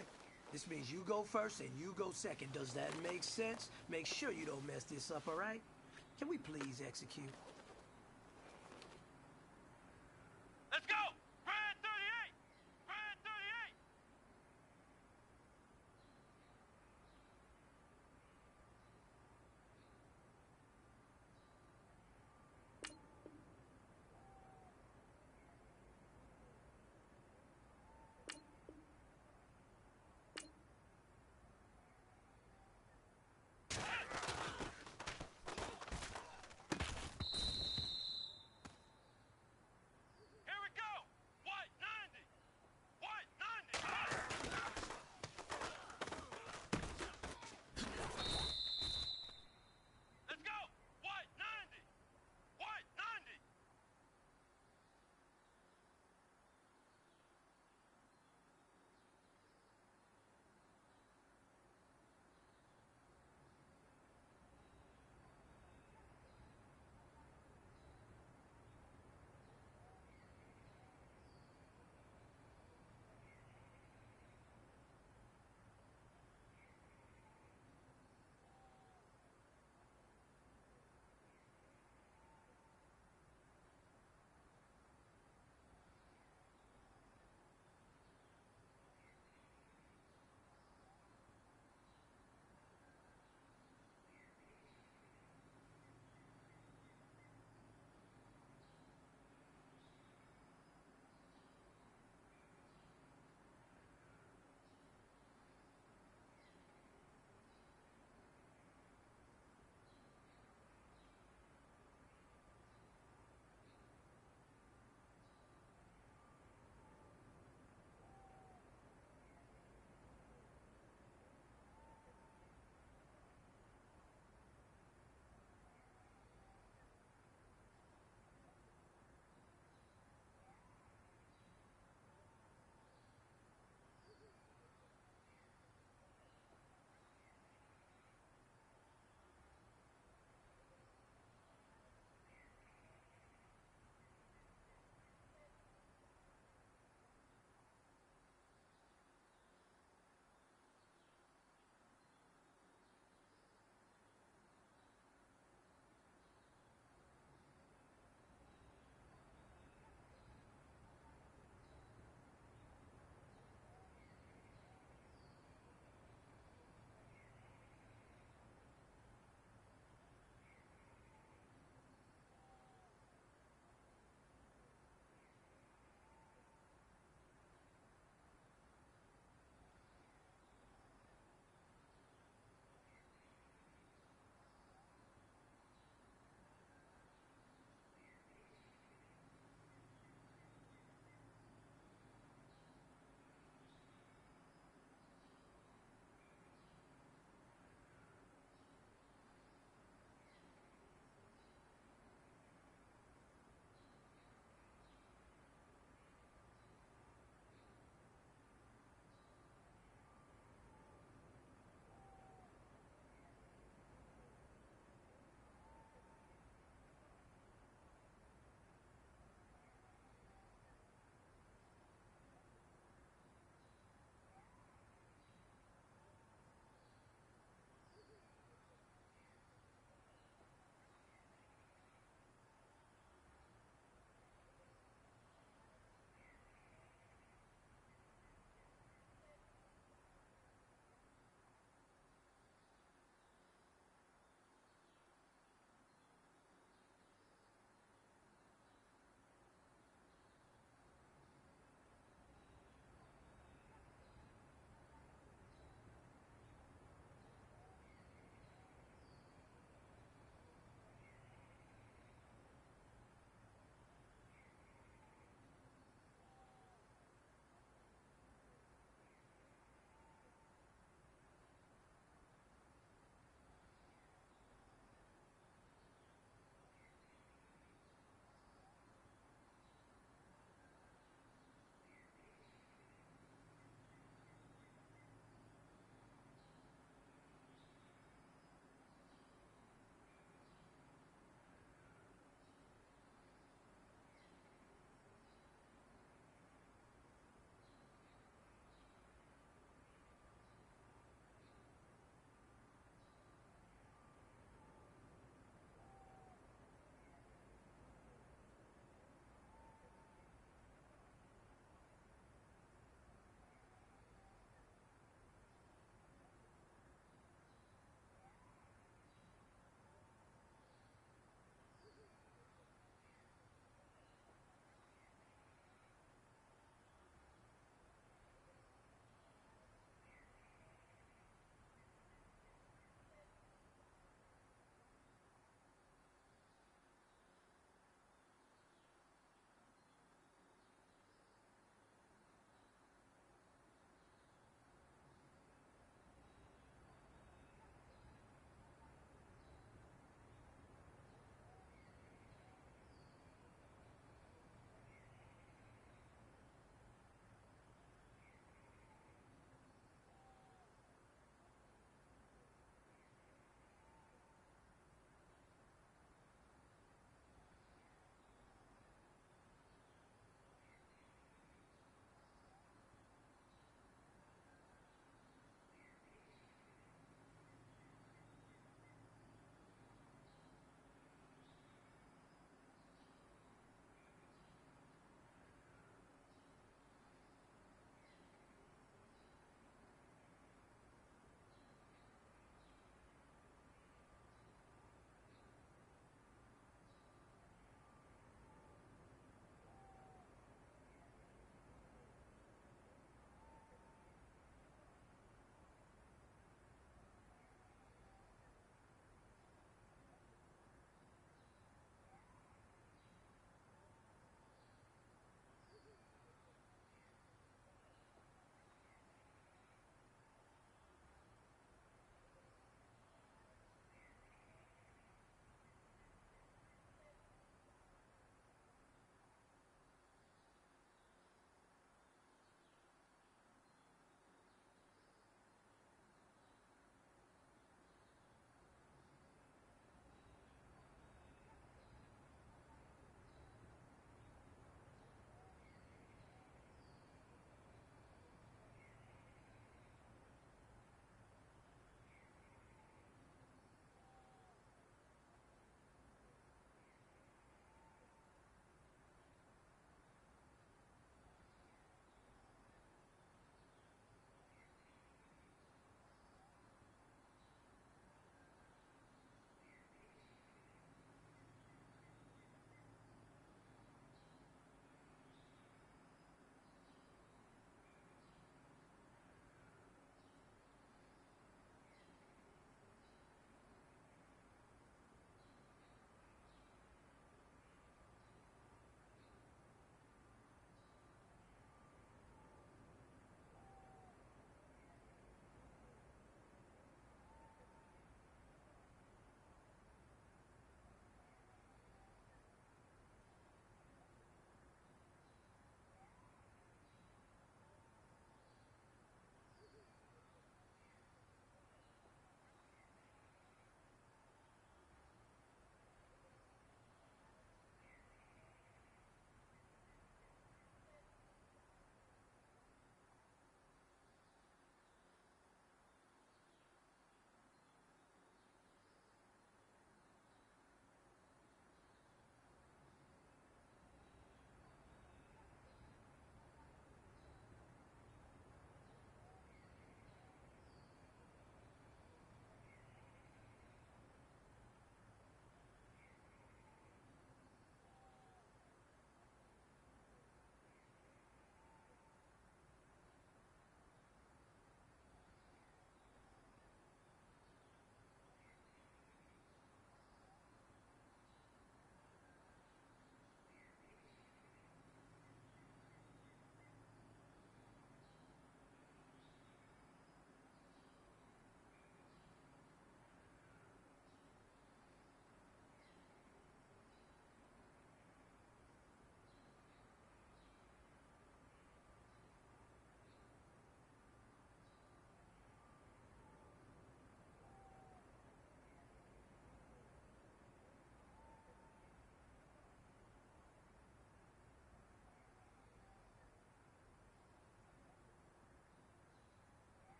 This means you go first and you go second. Does that make sense? Make sure you don't mess this up, all right? Can we please execute? Let's go! Red 38! Red 38!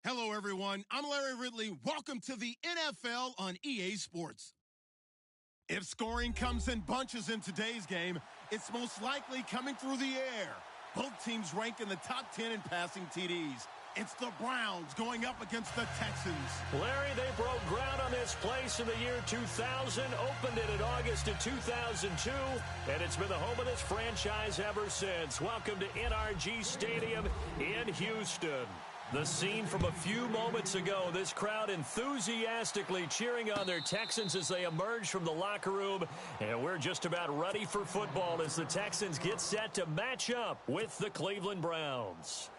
Hello, everyone. I'm Larry Ridley. Welcome to the NFL on EA Sports. If scoring comes in bunches in today's game, it's most likely coming through the air. Both teams rank in the top 10 in passing TDs. It's the Browns going up against the Texans. Larry, they broke ground on this place in the year 2000, opened it in August of 2002, and it's been the home of this franchise ever since. Welcome to NRG Stadium in Houston. The scene from a few moments ago, this crowd enthusiastically cheering on their Texans as they emerge from the locker room. And we're just about ready for football as the Texans get set to match up with the Cleveland Browns.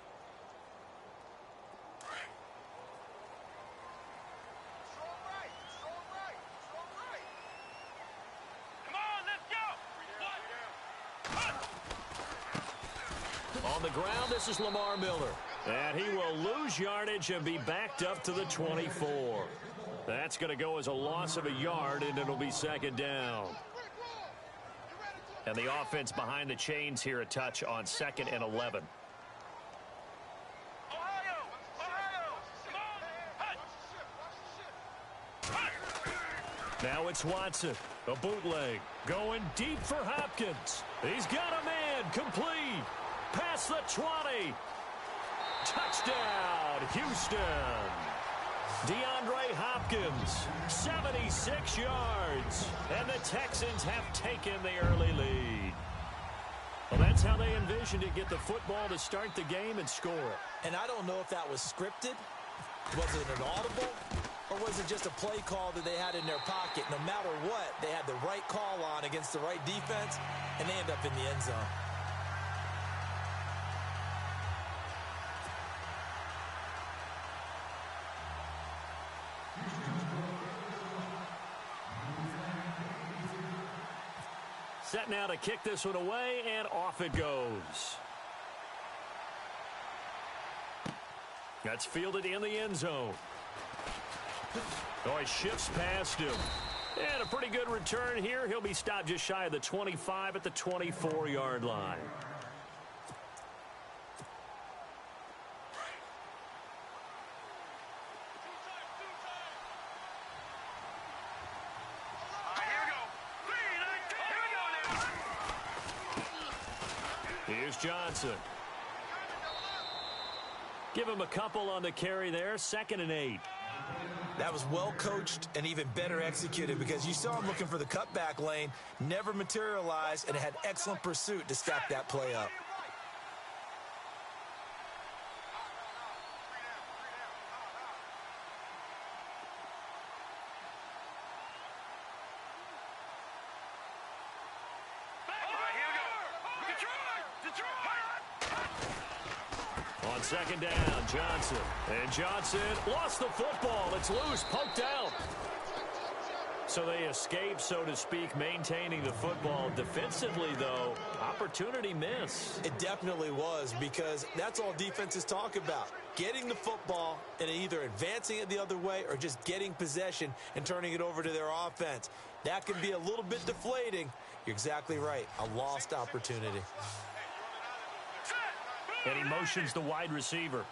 On the ground, this is Lamar Miller. And he will lose yardage and be backed up to the 24. That's going to go as a loss of a yard, and it'll be second down. And the offense behind the chains here a touch on 2nd and 11. Now it's Watson, a bootleg, going deep for Hopkins. He's got a man, complete, past the 20. Touchdown, Houston. DeAndre Hopkins, 76 yards. And the Texans have taken the early lead. Well, that's how they envisioned it, get the football to start the game and score it. And I don't know if that was scripted. Was it an audible? Or was it just a play call that they had in their pocket? No matter what, they had the right call on against the right defense, and they end up in the end zone. Set now to kick this one away, and off it goes. That's fielded in the end zone. Oh, he shifts past him. And a pretty good return here. He'll be stopped just shy of the 25 at the 24-yard line. Here's Johnson. Give him a couple on the carry there. 2nd and 8. That was well coached and even better executed because you saw him looking for the cutback lane, never materialized, and had excellent pursuit to stack that play up. On 2nd down, Johnson. And Johnson lost the football. It's loose, poked out. So they escape, so to speak, maintaining the football. Defensively, though, opportunity miss. It definitely was because that's all defenses talk about. Getting the football and either advancing it the other way or just getting possession and turning it over to their offense. That can be a little bit deflating. You're exactly right. A lost opportunity. And he motions the wide receiver.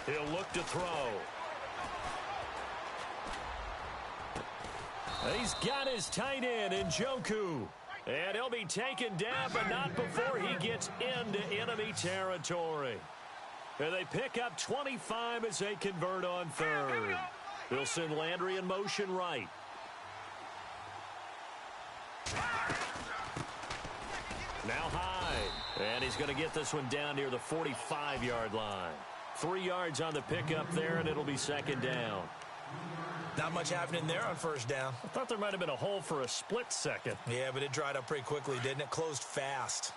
He'll look to throw. He's got his tight end in Njoku. And he'll be taken down, but not before he gets into enemy territory. And they pick up 25 as they convert on 3rd. They'll send Landry in motion right. Now Hyde. And he's going to get this one down near the 45-yard line. 3 yards on the pickup there, and it'll be 2nd down. Not much happening there on 1st down. I thought there might have been a hole for a split second. Yeah, but it dried up pretty quickly, didn't it? Closed fast.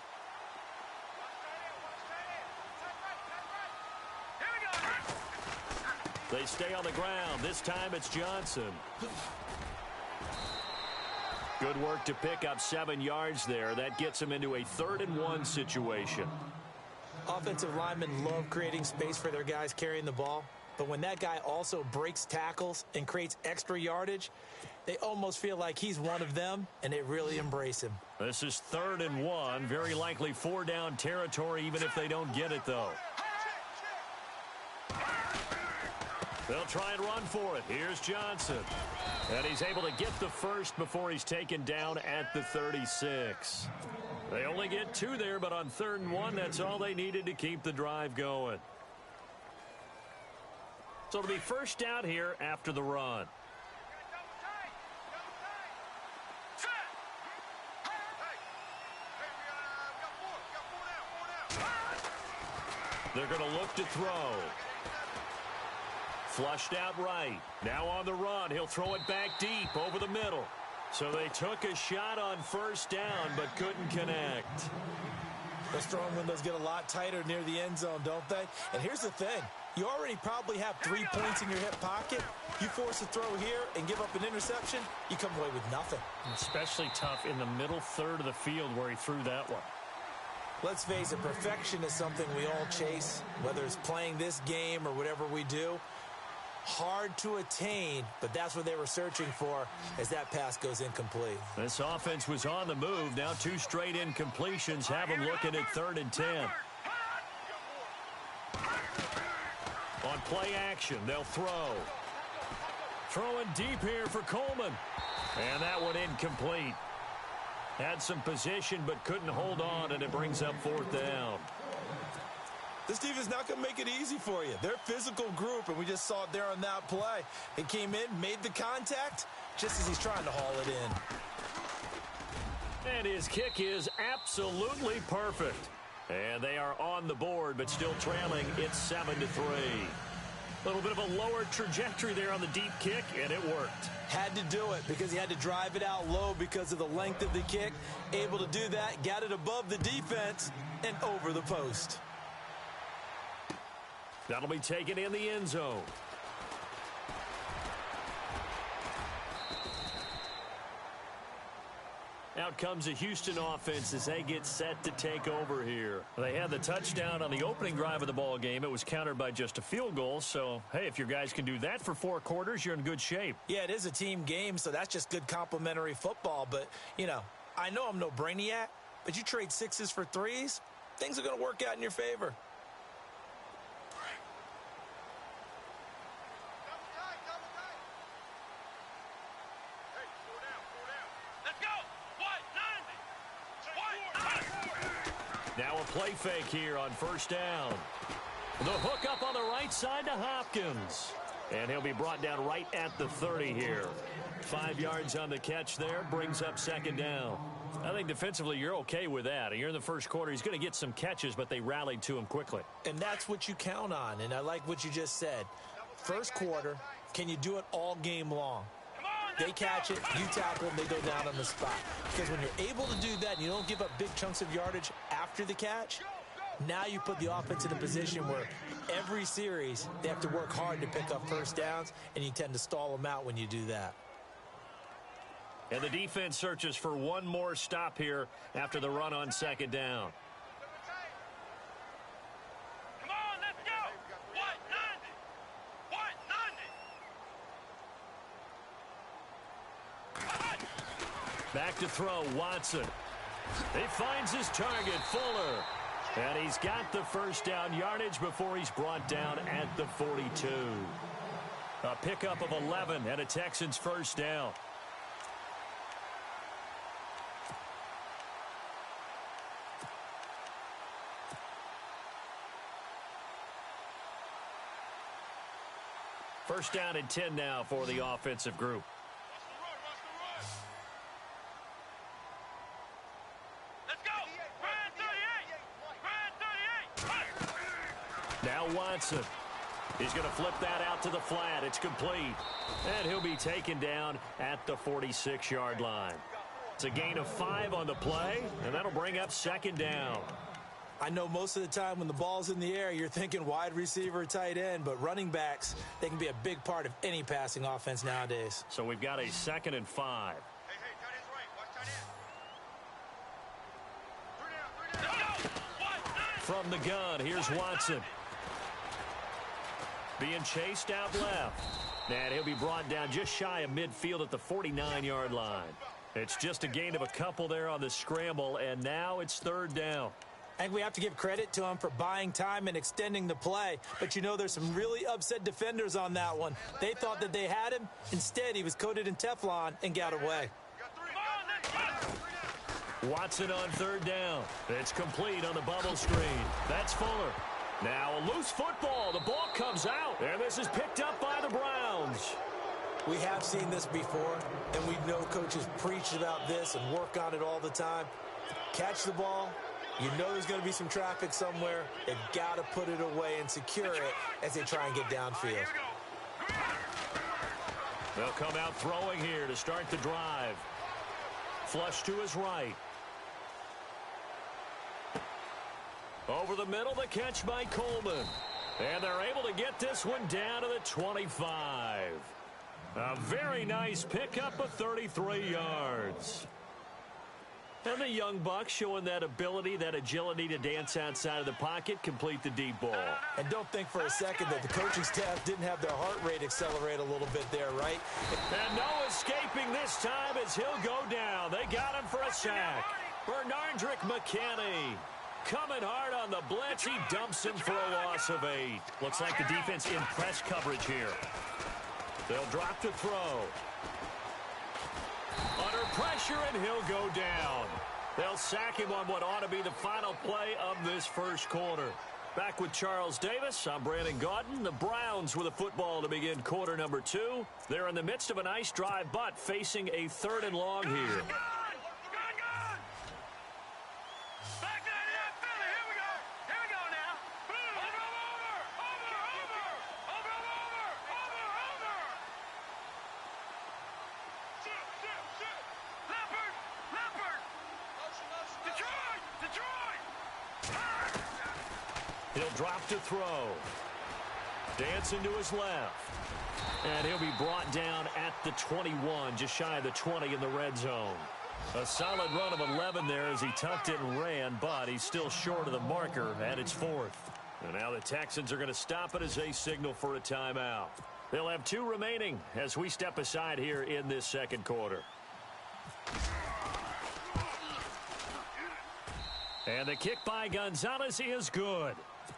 They stay on the ground. This time it's Johnson. Good work to pick up 7 yards there. That gets him into a 3rd and 1 situation. Offensive linemen love creating space for their guys carrying the ball. But when that guy also breaks tackles and creates extra yardage, They almost feel like he's one of them, and they really embrace him. This is 3rd and 1. Very likely 4-down territory, even if they don't get it, though. They'll try and run for it. Here's Johnson. And he's able to get the first before he's taken down at the 36. They only get 2 there, but on 3rd and 1, that's all they needed to keep the drive going. So it'll be first down here after the run. They're going to look to throw. Flushed out right. Now on the run. He'll throw it back deep over the middle. So they took a shot on first down but couldn't connect. Those throwing windows get a lot tighter near the end zone, don't they? And here's the thing. You already probably have 3 points in your hip pocket. You force a throw here and give up an interception, you come away with nothing. Especially tough in the middle third of the field where he threw that one. Let's face it, perfection is something we all chase, whether it's playing this game or whatever we do. Hard to attain, but that's what they were searching for as that pass goes incomplete. This offense was on the move. Now 2 straight incompletions have them looking at 3rd and 10. On play action, they'll throw. Throwing deep here for Coleman. And that one incomplete. Had some position but couldn't hold on, and it brings up 4th down. This defense is not going to make it easy for you. They're a physical group, and we just saw it there on that play. They came in, made the contact, just as he's trying to haul it in. And his kick is absolutely perfect. And they are on the board, but still trailing. It's 7-3. A little bit of a lower trajectory there on the deep kick, and it worked. Had to do it because he had to drive it out low because of the length of the kick. Able to do that, got it above the defense, and over the post. That'll be taken in the end zone. Out comes the Houston offense as they get set to take over here. They had the touchdown on the opening drive of the ball game. It was countered by just a field goal. So, hey, if your guys can do that for 4 quarters, you're in good shape. Yeah, it is a team game, so that's just good complimentary football. But, you know, I know I'm no brainiac, but you trade 6s for 3s, things are going to work out in your favor. Now a play fake here on first down. The hook up on the right side to Hopkins. And he'll be brought down right at the 30 here. 5 yards on the catch there, brings up 2nd down. I think defensively you're okay with that. You're in the first quarter. He's going to get some catches, but they rallied to him quickly. And that's what you count on, and I like what you just said. First quarter, can you do it all game long? They catch it, you tackle them, they go down on the spot. Because when you're able to do that and you don't give up big chunks of yardage after the catch, now you put the offense in a position where every series they have to work hard to pick up first downs, and you tend to stall them out when you do that. And the defense searches for one more stop here after the run on 2nd down. Come on, let's go! What? 90! Back to throw, Watson. He finds his target, Fuller. And he's got the first down yardage before he's brought down at the 42. A pickup of 11 and a Texans first down. First down and 10 now for the offensive group. Now Watson. He's going to flip that out to the flat. It's complete. And he'll be taken down at the 46-yard line. It's a gain of 5 on the play, and that'll bring up 2nd down. I know most of the time when the ball's in the air, you're thinking wide receiver, tight end, but running backs, they can be a big part of any passing offense nowadays. So we've got a 2nd and 5. From the gun, here's Watson. being chased out left. And he'll be brought down just shy of midfield at the 49-yard line. It's just a gain of a couple there on the scramble, and now it's third down. I think we have to give credit to him for buying time and extending the play. But, you know, there's some really upset defenders on that one. They thought that they had him. Instead, he was coated in Teflon and got away. Watson on third down. It's complete on the bubble screen. That's Fuller. Now a loose football. The ball comes out, and this is picked up by the Browns. We have seen this before, and we know coaches preach about this and work on it all the time. Catch the ball. You know there's going to be some traffic somewhere. They've got to put it away and secure it as they try and get downfield. They'll come out throwing here to start the drive. Flush to his right. Over the middle, the catch by Coleman. And they're able to get this one down to the 25. A very nice pickup of 33 yards. And the young buck showing that ability, that agility to dance outside of the pocket, complete the deep ball. And don't think for a second that the coaching staff didn't have their heart rate accelerate a little bit there, right? And no escaping this time as he'll go down. They got him for a sack. Bernardrick McKinney coming hard on the blitz. He dumps him for a loss of 8. Looks like the defense in press coverage here. They'll drop to throw. Under pressure, and he'll go down. They'll sack him on what ought to be the final play of this first quarter. Back with Charles Davis, I'm Brandon Gaudin. The Browns with a football to begin quarter number 2. They're in the midst of a nice drive, but facing a 3rd and long here. He'll drop to throw. Dancing to his left. And he'll be brought down at the 21, just shy of the 20 in the red zone. A solid run of 11 there as he tucked it and ran, but he's still short of the marker, and it's 4th. And now the Texans are going to stop it as they signal for a timeout. They'll have 2 remaining as we step aside here in this second quarter. And the kick by Gonzalez is good.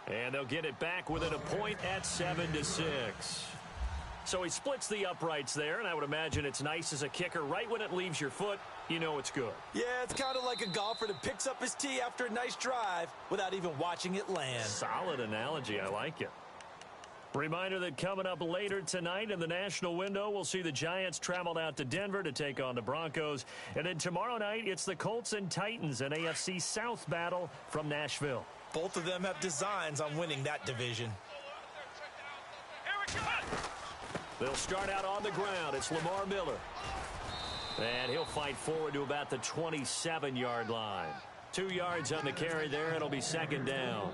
And they'll get it back within a point at 7-6. So he splits the uprights there, and I would imagine it's nice as a kicker. Right when it leaves your foot, you know it's good. Yeah, it's kind of like a golfer that picks up his tee after a nice drive without even watching it land. Solid analogy. I like it. Reminder that coming up later tonight in the national window, we'll see the Giants travel out to Denver to take on the Broncos. And then tomorrow night, it's the Colts and Titans, an AFC South battle from Nashville. Both of them have designs on winning that division. They'll start out on the ground. It's Lamar Miller. And he'll fight forward to about the 27-yard line. 2 yards on the carry there. It'll be 2nd down.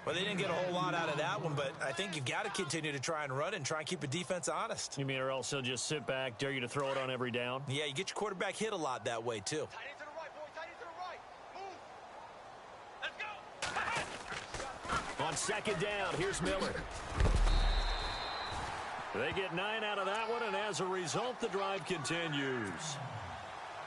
Well, they didn't get a whole lot out of that one, but I think you've got to continue to try and run and try and keep the defense honest. You mean or else they'll just sit back, dare you to throw it on every down? Yeah, you get your quarterback hit a lot that way, too. On 2nd down, here's Miller. They get 9 out of that one, and as a result, the drive continues.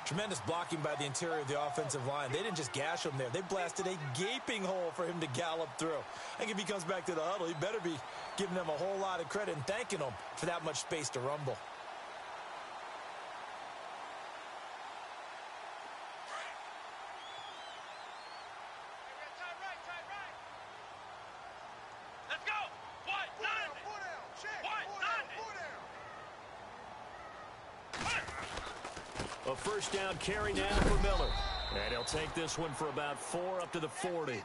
Tremendous blocking by the interior of the offensive line. They didn't just gash him there. They blasted a gaping hole for him to gallop through. I think if he comes back to the huddle, he better be giving them a whole lot of credit and thanking them for that much space to rumble. A first down carry now for Miller. And he'll take this one for about 4 up to the 40.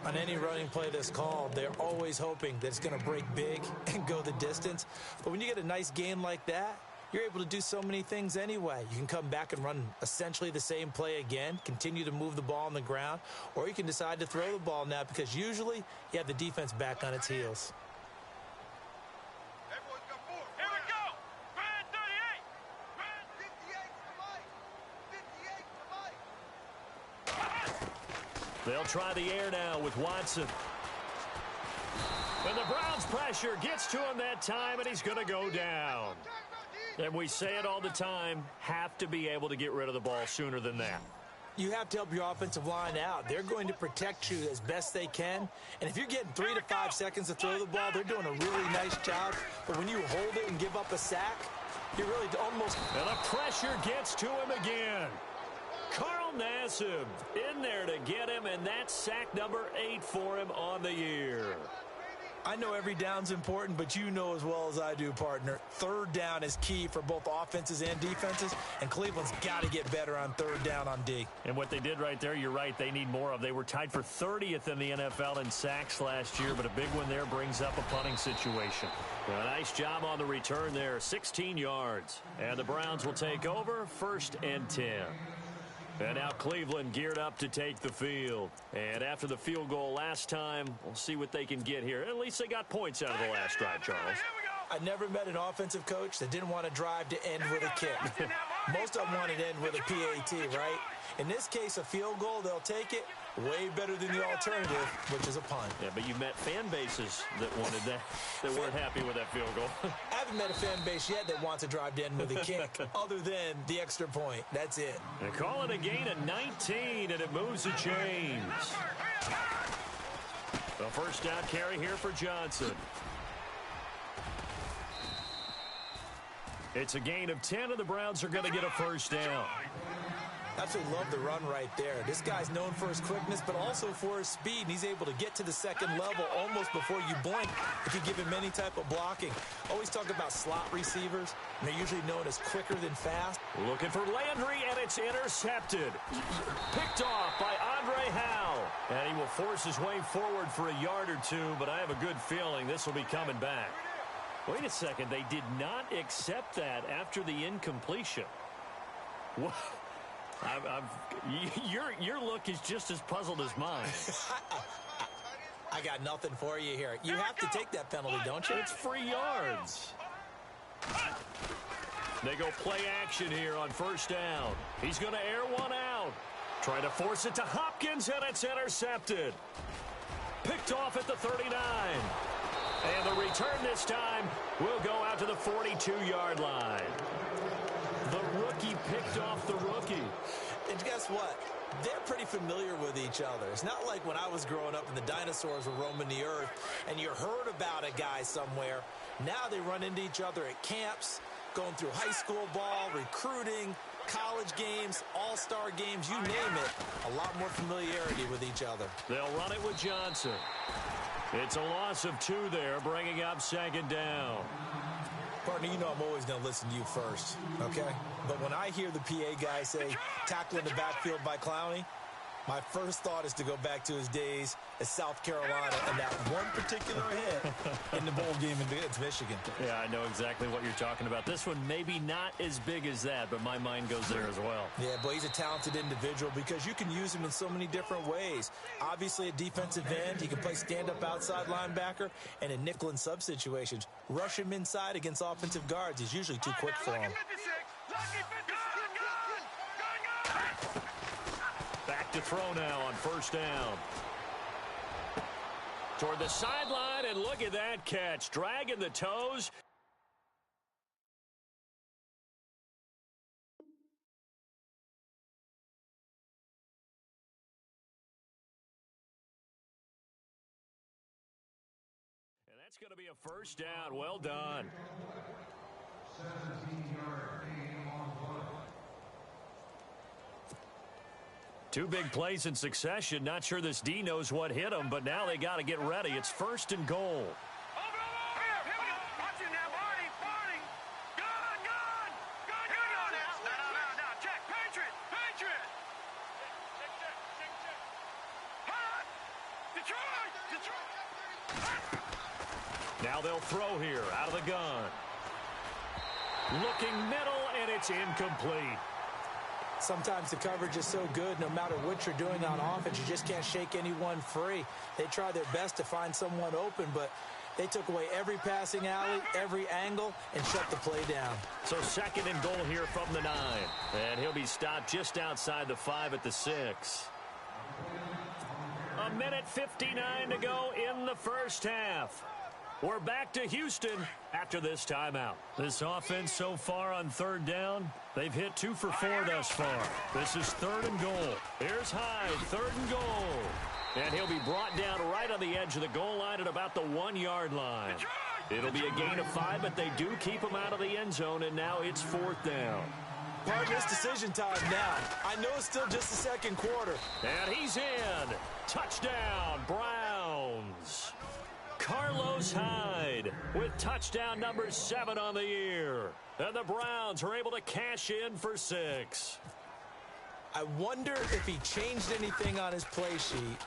On any running play that's called, they're always hoping that it's going to break big and go the distance. But when you get a nice gain like that, you're able to do so many things anyway. You can come back and run essentially the same play again, continue to move the ball on the ground, or you can decide to throw the ball now because usually you have the defense back on its heels. They'll try the air now with Watson. And the Browns' pressure gets to him that time, and he's going to go down. And we say it all the time, have to be able to get rid of the ball sooner than that. You have to help your offensive line out. They're going to protect you as best they can. And if you're getting 3 to 5 seconds to throw the ball, they're doing a really nice job. But when you hold it and give up a sack, you're really almost... And the pressure gets to him again. Carl Nassib in there to get him, and that's sack number 8 for him on the year. I know every down's important, but you know as well as I do, partner, third down is key for both offenses and defenses, and Cleveland's got to get better on third down on D. And what they did right there, you're right, they need more of. They were tied for 30th in the NFL in sacks last year, but a big one there brings up a punting situation. A nice job on the return there, 16 yards. And the Browns will take over, 1st and 10. And now Cleveland geared up to take the field. And after the field goal last time, we'll see what they can get here. At least they got points out of the last drive, Charles. I never met an offensive coach that didn't want to drive to end with a kick. Most of them wanted to end with a PAT, right? In this case, a field goal, they'll take it. Way better than the alternative, which is a punt. Yeah, but you met fan bases that wanted that, that weren't happy with that field goal. I haven't met a fan base yet that wants to drive to end with a kick, other than the extra point. That's it. They call it a gain of 19, and it moves the chains. The first down carry here for Johnson. It's a gain of 10, and the Browns are going to get a first down. Absolutely love the run right there. This guy's known for his quickness, but also for his speed, and he's able to get to the second level almost before you blink if you give him any type of blocking. Always talk about slot receivers, and they're usually known as quicker than fast. Looking for Landry, and it's intercepted. Picked off by Andre Howe. And he will force his way forward for a yard or two, but I have a good feeling this will be coming back. Wait a second, they did not accept that after the incompletion. What? Your look is just as puzzled as mine. I got nothing for you here. You have to take that penalty, don't you? It's free yards. They go play action here on first down. He's going to air one out. Trying to force it to Hopkins, and it's intercepted. Picked off at the 39. And the return this time will go out to the 42-yard line. The rookie picked off the rookie. And guess what? They're pretty familiar with each other. It's not like when I was growing up and the dinosaurs were roaming the earth and you heard about a guy somewhere. Now they run into each other at camps, going through high school ball, recruiting, college games, all-star games, you name it. A lot more familiarity with each other. They'll run it with Johnson. It's a loss of 2 there, bringing up 2nd down. Partner, you know I'm always going to listen to you first, okay? But when I hear the PA guy say, tackle in the backfield by Clowney, my first thought is to go back to his days at South Carolina and that one particular hit in the bowl game against Michigan. Yeah, I know exactly what you're talking about. This one maybe not as big as that, but my mind goes there as well. Yeah, but he's a talented individual because you can use him in so many different ways. Obviously, at defensive end, he can play stand-up outside linebacker, and in nickel and sub situations, rush him inside against offensive guards. He's usually too quick for him. Back to throw now on first down. Toward the sideline, and look at that catch. Dragging the toes. And that's going to be a first down. Well done. 2 big plays in succession. Not sure this D knows what hit him, but now they got to get ready. It's 1st and goal. Now they'll throw here out of the gun. Looking middle, and it's incomplete. Sometimes the coverage is so good, no matter what you're doing on offense, you just can't shake anyone free. They try their best to find someone open, but they took away every passing alley, every angle, and shut the play down. So 2nd and goal here from the 9. And he'll be stopped just outside the 5 at the 6. A minute 59 to go in the first half. We're back to Houston after this timeout. This offense so far on third down, they've hit 2 for 4 thus far. This is 3rd and goal. Here's Hyde, 3rd and goal. And he'll be brought down right on the edge of the goal line at about the 1-yard line. It'll be a gain of 5, but they do keep him out of the end zone, and now it's 4th down. Part of this decision time now. I know it's still just the second quarter. And he's in. Touchdown, Browns. Carlos Hyde with touchdown number 7 on the year. And the Browns are able to cash in for 6. I wonder if he changed anything on his play sheet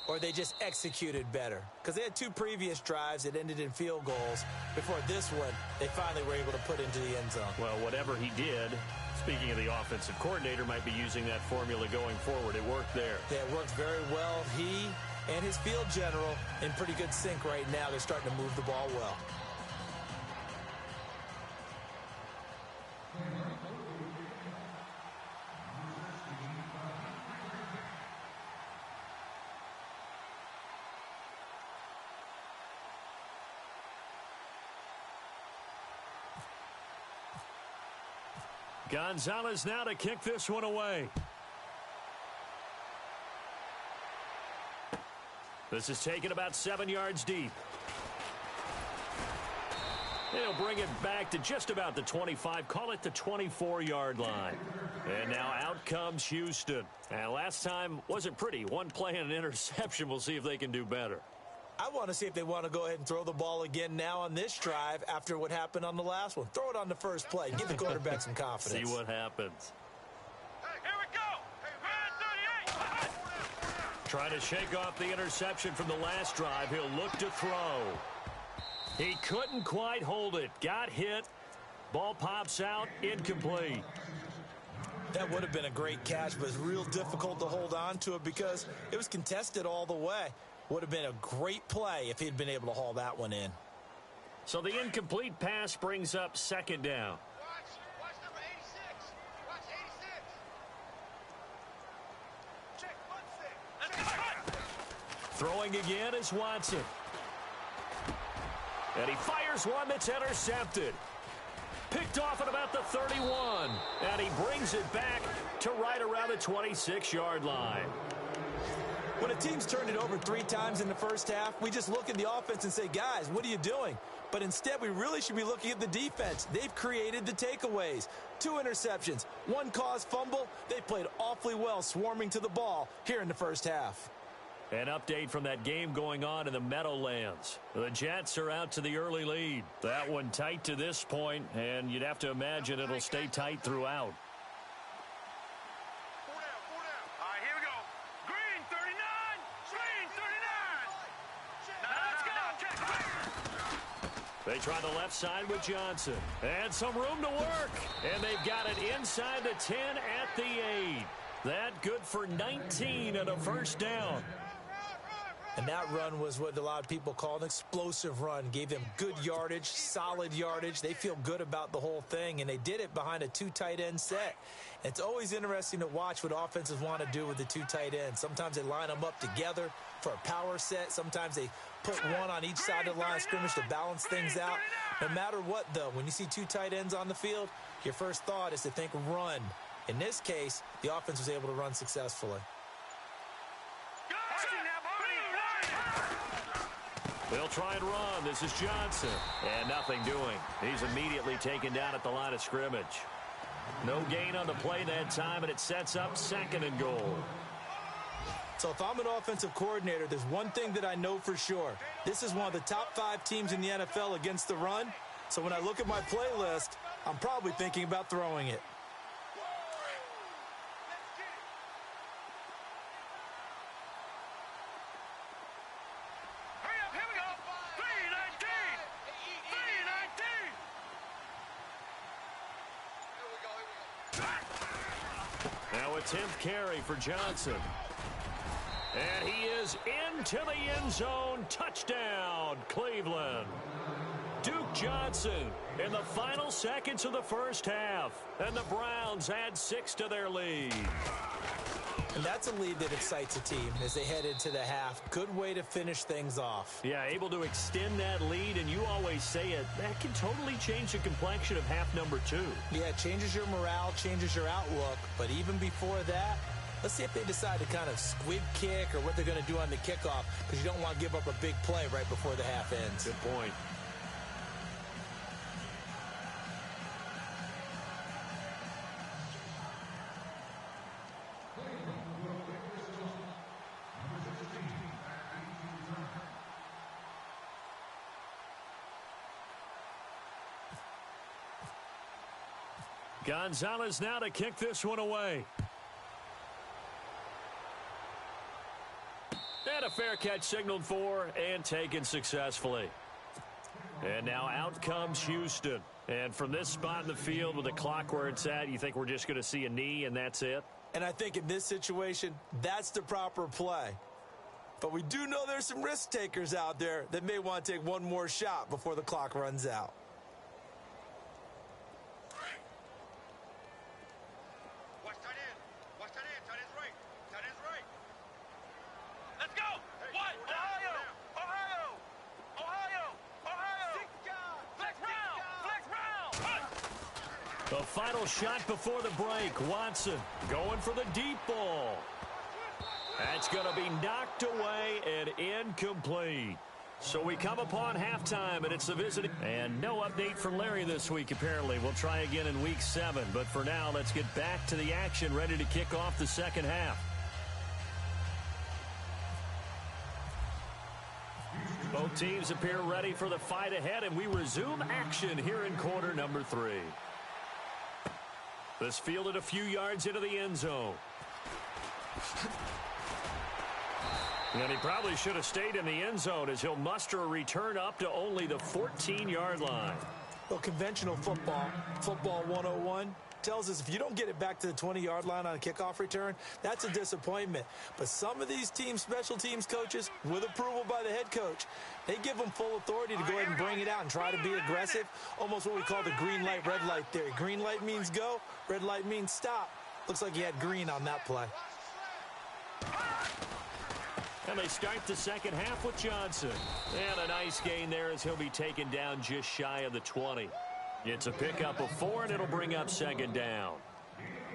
or they just executed better. Because they had 2 previous drives that ended in field goals. Before this one, they finally were able to put into the end zone. Well, whatever he did, speaking of the offensive coordinator, might be using that formula going forward. It worked there. Yeah, it worked very well. He and his field general in pretty good sync right now. They're starting to move the ball well. Gonzalez now to kick this one away. This is taken about 7 yards deep. They'll bring it back to just about the 25, call it the 24-yard line. And now out comes Houston. And last time wasn't pretty. One play and an interception. We'll see if they can do better. I want to see if they want to go ahead and throw the ball again now on this drive after what happened on the last one. Throw it on the first play. Give the quarterback some confidence. See what happens. Here we go. Man 38. Trying to shake off the interception from the last drive. He'll look to throw. He couldn't quite hold it. Got hit. Ball pops out. Incomplete. That would have been a great catch, but it's real difficult to hold on to it because it was contested all the way. Would have been a great play if he'd been able to haul that one in. So the incomplete pass brings up 2nd down. Watch number 86. Watch 86. Check 1-6. Let's go. Throwing again is Watson. And he fires one that's intercepted. Picked off at about the 31. And he brings it back to right around the 26-yard line. When a team's turned it over 3 times in the first half, we just look at the offense and say, guys, what are you doing? But instead, we really should be looking at the defense. They've created the takeaways. 2 interceptions, 1 caused fumble. They played awfully well swarming to the ball here in the first half. An update from that game going on in the Meadowlands. The Jets are out to the early lead. That one tight to this point, and you'd have to imagine it'll stay tight throughout. 4 down. All right, here we go. Green 39. Green 39. Now let's go. They try the left side with Johnson. And some room to work. And they've got it inside the 10 at the 8. That good for 19 and a first down. And that run was what a lot of people call an explosive run. Gave them good yardage, solid yardage. They feel good about the whole thing, and they did it behind a 2 tight end set. It's always interesting to watch what offenses want to do with the 2 tight ends. Sometimes they line them up together for a power set. Sometimes they put one on each side of the line of scrimmage to balance things out. No matter what, though, when you see 2 tight ends on the field, your first thought is to think run. In this case, the offense was able to run successfully. They'll try and run. This is Johnson. And nothing doing. He's immediately taken down at the line of scrimmage. No gain on the play that time, and it sets up 2nd and goal. So if I'm an offensive coordinator, there's one thing that I know for sure. This is one of the top 5 teams in the NFL against the run. So when I look at my playlist, I'm probably thinking about throwing it. Now a 10th carry for Johnson. And he is into the end zone. Touchdown, Cleveland. Duke Johnson in the final seconds of the first half. And the Browns add 6 to their lead. And that's a lead that excites a team as they head into the half. Good way to finish things off. Yeah, able to extend that lead, and you always say it, that can totally change the complexion of half number 2. Yeah, it changes your morale, changes your outlook. But even before that, let's see if they decide to kind of squib kick or what they're going to do on the kickoff, because you don't want to give up a big play right before the half ends. Good point. Gonzalez now to kick this one away. And a fair catch signaled for and taken successfully. And now out comes Houston. And from this spot in the field with the clock where it's at, you think we're just going to see a knee and that's it? And I think in this situation, that's the proper play. But we do know there's some risk takers out there that may want to take one more shot before the clock runs out. The final shot before the break. Watson going for the deep ball. That's going to be knocked away and incomplete. So we come upon halftime, and it's the visiting. And no update from Larry this week, apparently. We'll try again in Week 7. But for now, let's get back to the action, ready to kick off the second half. Both teams appear ready for the fight ahead, and we resume action here in quarter number 3. This fielded a few yards into the end zone. And he probably should have stayed in the end zone as he'll muster a return up to only the 14-yard line. Well, conventional football 101, tells us if you don't get it back to the 20-yard line on a kickoff return, that's a disappointment. But some of these teams, special teams coaches, with approval by the head coach, they give them full authority to go ahead and bring it out and try to be aggressive, almost what we call the green light, red light theory. Green light means go, red light means stop. Looks like he had green on that play. And they start the second half with Johnson. And a nice gain there as he'll be taken down just shy of the 20. It's a pickup of 4, and it'll bring up second down.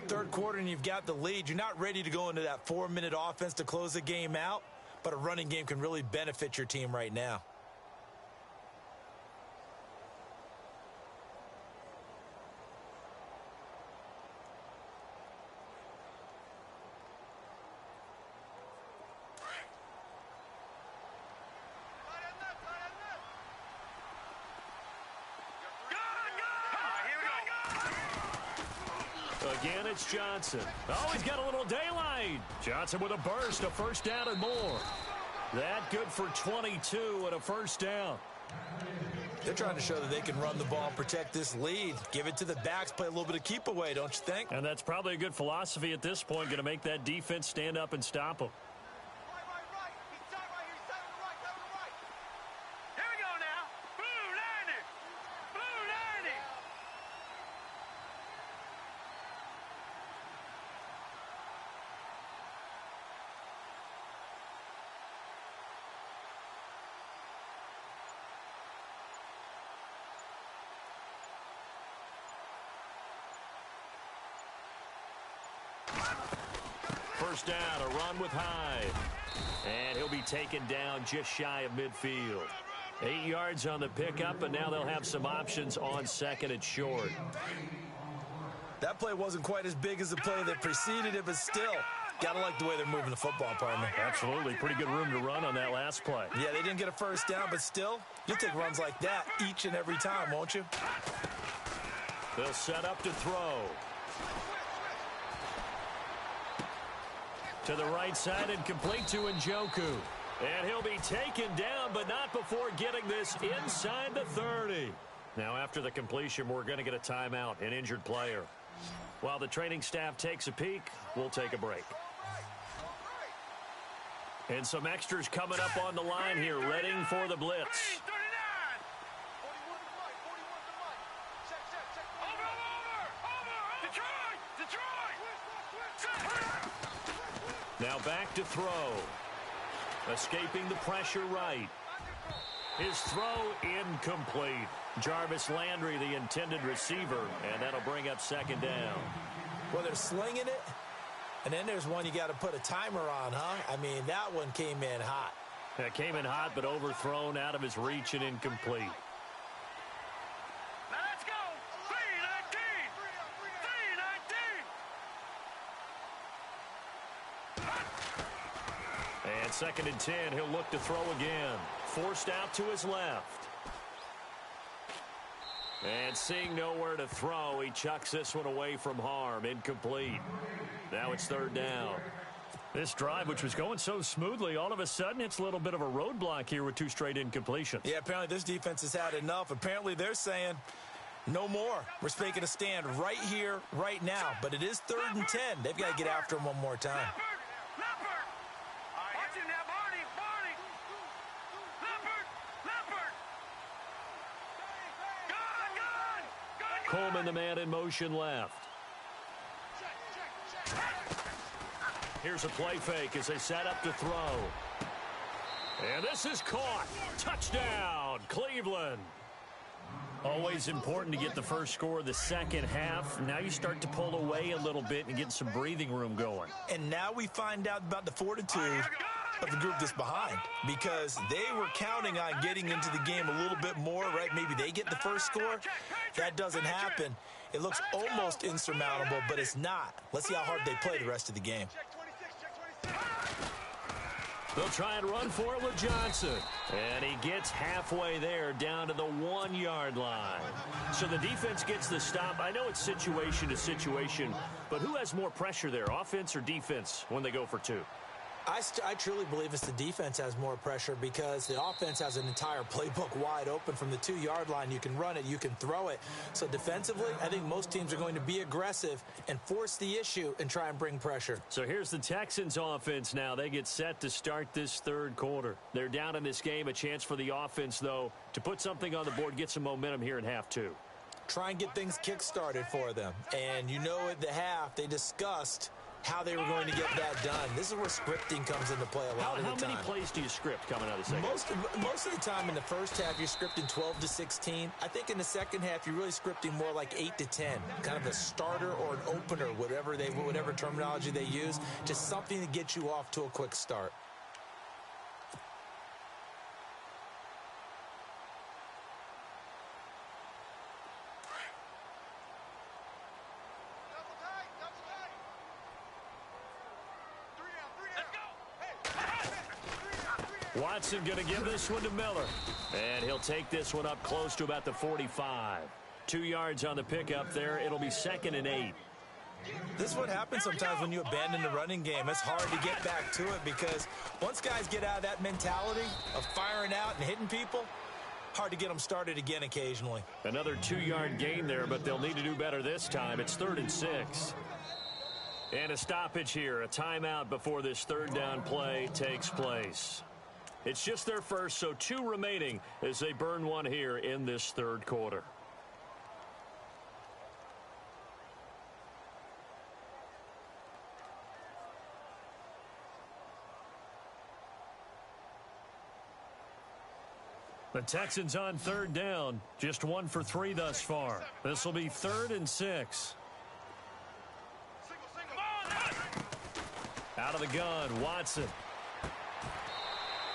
Third quarter, and you've got the lead. You're not ready to go into that 4-minute offense to close the game out, but a running game can really benefit your team right now. Again, it's Johnson. Oh, he's got a little daylight. Johnson with a burst, a first down and more. That good for 22 and a first down. They're trying to show that they can run the ball and protect this lead. Give it to the backs, play a little bit of keep away, don't you think? And that's probably a good philosophy at this point, going to make that defense stand up and stop them. First down, a run with Hyde. And he'll be taken down just shy of midfield. 8 yards on the pickup, and now they'll have some options on second and short. That play wasn't quite as big as the play that preceded it, but still, got to like the way they're moving the football, partner. Absolutely. Pretty good room to run on that last play. Yeah, they didn't get a first down, but still, you'll take runs like that each and every time, won't you? They'll set up to throw. To the right side and complete to Njoku. And he'll be taken down, but not before getting this inside the 30. Now, after the completion, we're going to get a timeout, an injured player. While the training staff takes a peek, we'll take a break. And some extras coming up on the line here, readying for the blitz. Now back to throw. Escaping the pressure right. His throw incomplete. Jarvis Landry, the intended receiver, and that'll bring up second down. Well, they're slinging it, and then there's one you got to put a timer on, huh? I mean, that one came in hot. It came in hot, but overthrown out of his reach and incomplete. Now let's go. 3-19. 3-19. And second and 10, he'll look to throw again. Forced out to his left. And seeing nowhere to throw, he chucks this one away from harm. Incomplete. Now it's third down. This drive, which was going so smoothly, all of a sudden it's a little bit of a roadblock here with 2 straight incompletions. Yeah, apparently this defense has had enough. Apparently they're saying no more. We're making a stand right here, right now. But it is third and 10. They've got to get after him one more time. Leopard. Watch him now, Barney. Leopard. Gun. Coleman, the man in motion left. Here's a play fake as they set up to throw. And this is caught. Touchdown, Cleveland. Always important to get the first score of the second half. Now you start to pull away a little bit and get some breathing room going. And now we find out about the fortitude of the group that's behind, because they were counting on getting into the game a little bit more, right? Maybe they get the first score. That doesn't happen. It looks almost insurmountable, but it's not. Let's see how hard they play the rest of the game. They'll try and run for it with Johnson. And he gets halfway there, down to the 1-yard line. So the defense gets the stop. I know it's situation to situation, but who has more pressure there, offense or defense, when they go for 2? I truly believe it's the defense has more pressure, because the offense has an entire playbook wide open from the 2-yard line. You can run it, you can throw it. So defensively, I think most teams are going to be aggressive and force the issue and try and bring pressure. So here's the Texans offense now. They get set to start this third quarter. They're down in this game. A chance for the offense, though, to put something on the board, get some momentum here in half 2. Try and get things kick-started for them. And you know at the half, they discussed how they were going to get that done. This is where scripting comes into play a lot of the time. How many plays do you script coming out of the second? Most of the time in the first half, you're scripting 12 to 16. I think in the second half, you're really scripting more like 8 to 10. Kind of a starter or an opener, whatever terminology they use. Just something to get you off to a quick start. Watson going to give this one to Miller. And he'll take this one up close to about the 45. 2 yards on the pickup there. It'll be second and 8. This is what happens sometimes when you abandon the running game. It's hard to get back to it, because once guys get out of that mentality of firing out and hitting people, hard to get them started again occasionally. Another 2-yard gain there, but they'll need to do better this time. It's 3rd and 6. And a stoppage here, a timeout before this third down play takes place. It's just their first, so 2 remaining as they burn one here in this third quarter. The Texans on third down, just 1 for 3 thus far. This will be 3rd and 6. Out of the gun, Watson.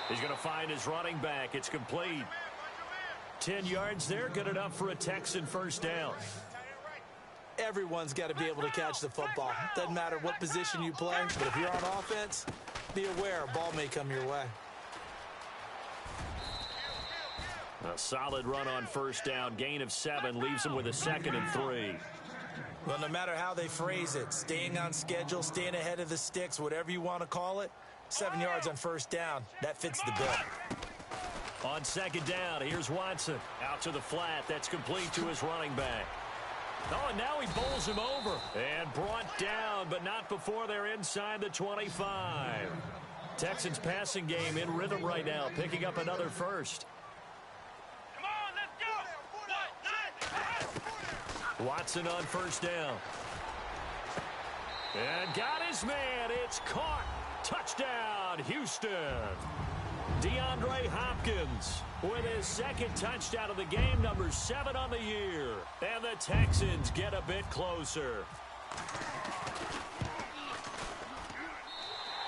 He's going to find his running back. It's complete. 10 yards there, good enough for a Texan first down. Everyone's got to be able to catch the football. Doesn't matter what position you play, but if you're on offense, be aware a ball may come your way. A solid run on first down. Gain of 7 leaves him with a 2nd and 3. Well, no matter how they phrase it, staying on schedule, staying ahead of the sticks, whatever you want to call it, 7 yards on first down, that fits the bill. On second down, here's Watson. Out to the flat. That's complete to his running back. Oh, and now he bowls him over. And brought down, but not before they're inside the 25. Texans passing game in rhythm right now, picking up another first. Come on, let's go. Watson on first down. And got his man. It's caught. Touchdown, Houston. DeAndre Hopkins with his second touchdown of the game, number 7 on the year. And the Texans get a bit closer.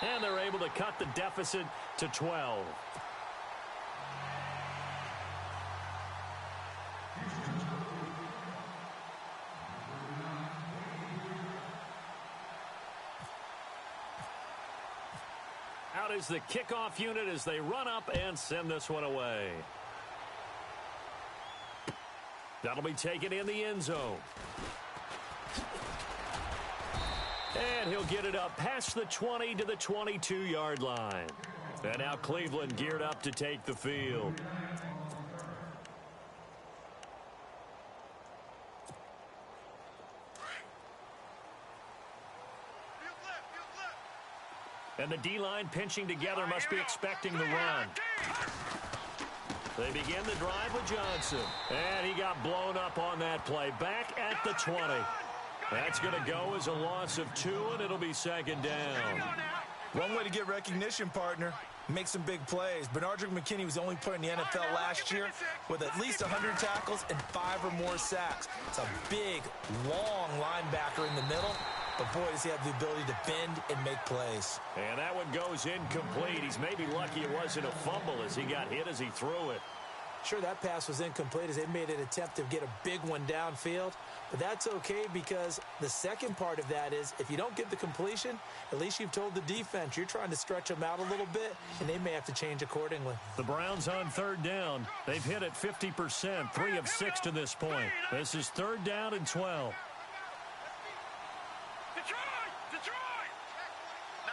And they're able to cut the deficit to 12. Out is the kickoff unit as they run up and send this one away. That'll be taken in the end zone. And he'll get it up past the 20 to the 22-yard line. And now Cleveland geared up to take the field. And the D-line pinching together must be expecting the run. They begin the drive with Johnson. And he got blown up on that play. Back at the 20. That's going to go as a loss of 2, and it'll be second down. One way to get recognition, partner. Make some big plays. Benardrick McKinney was the only player in the NFL last year with at least 100 tackles and 5 or more sacks. It's a big, long linebacker in the middle. But, boy, does he have the ability to bend and make plays. And that one goes incomplete. He's maybe lucky it wasn't a fumble as he got hit as he threw it. Sure, that pass was incomplete as they made an attempt to get a big one downfield. But that's okay because the second part of that is if you don't get the completion, at least you've told the defense you're trying to stretch them out a little bit, and they may have to change accordingly. The Browns on third down. They've hit it 50%, 3 of 6 to this point. This is third down and 12. Detroit! No,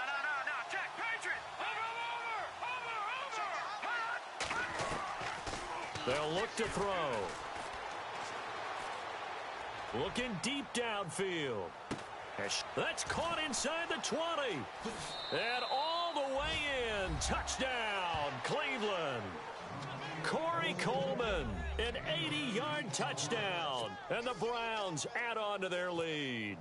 check, Patriots! Over! They'll look to throw. Looking deep downfield. That's caught inside the 20. And all the way in. Touchdown, Cleveland. Corey Coleman, an 80-yard touchdown. And the Browns add on to their lead.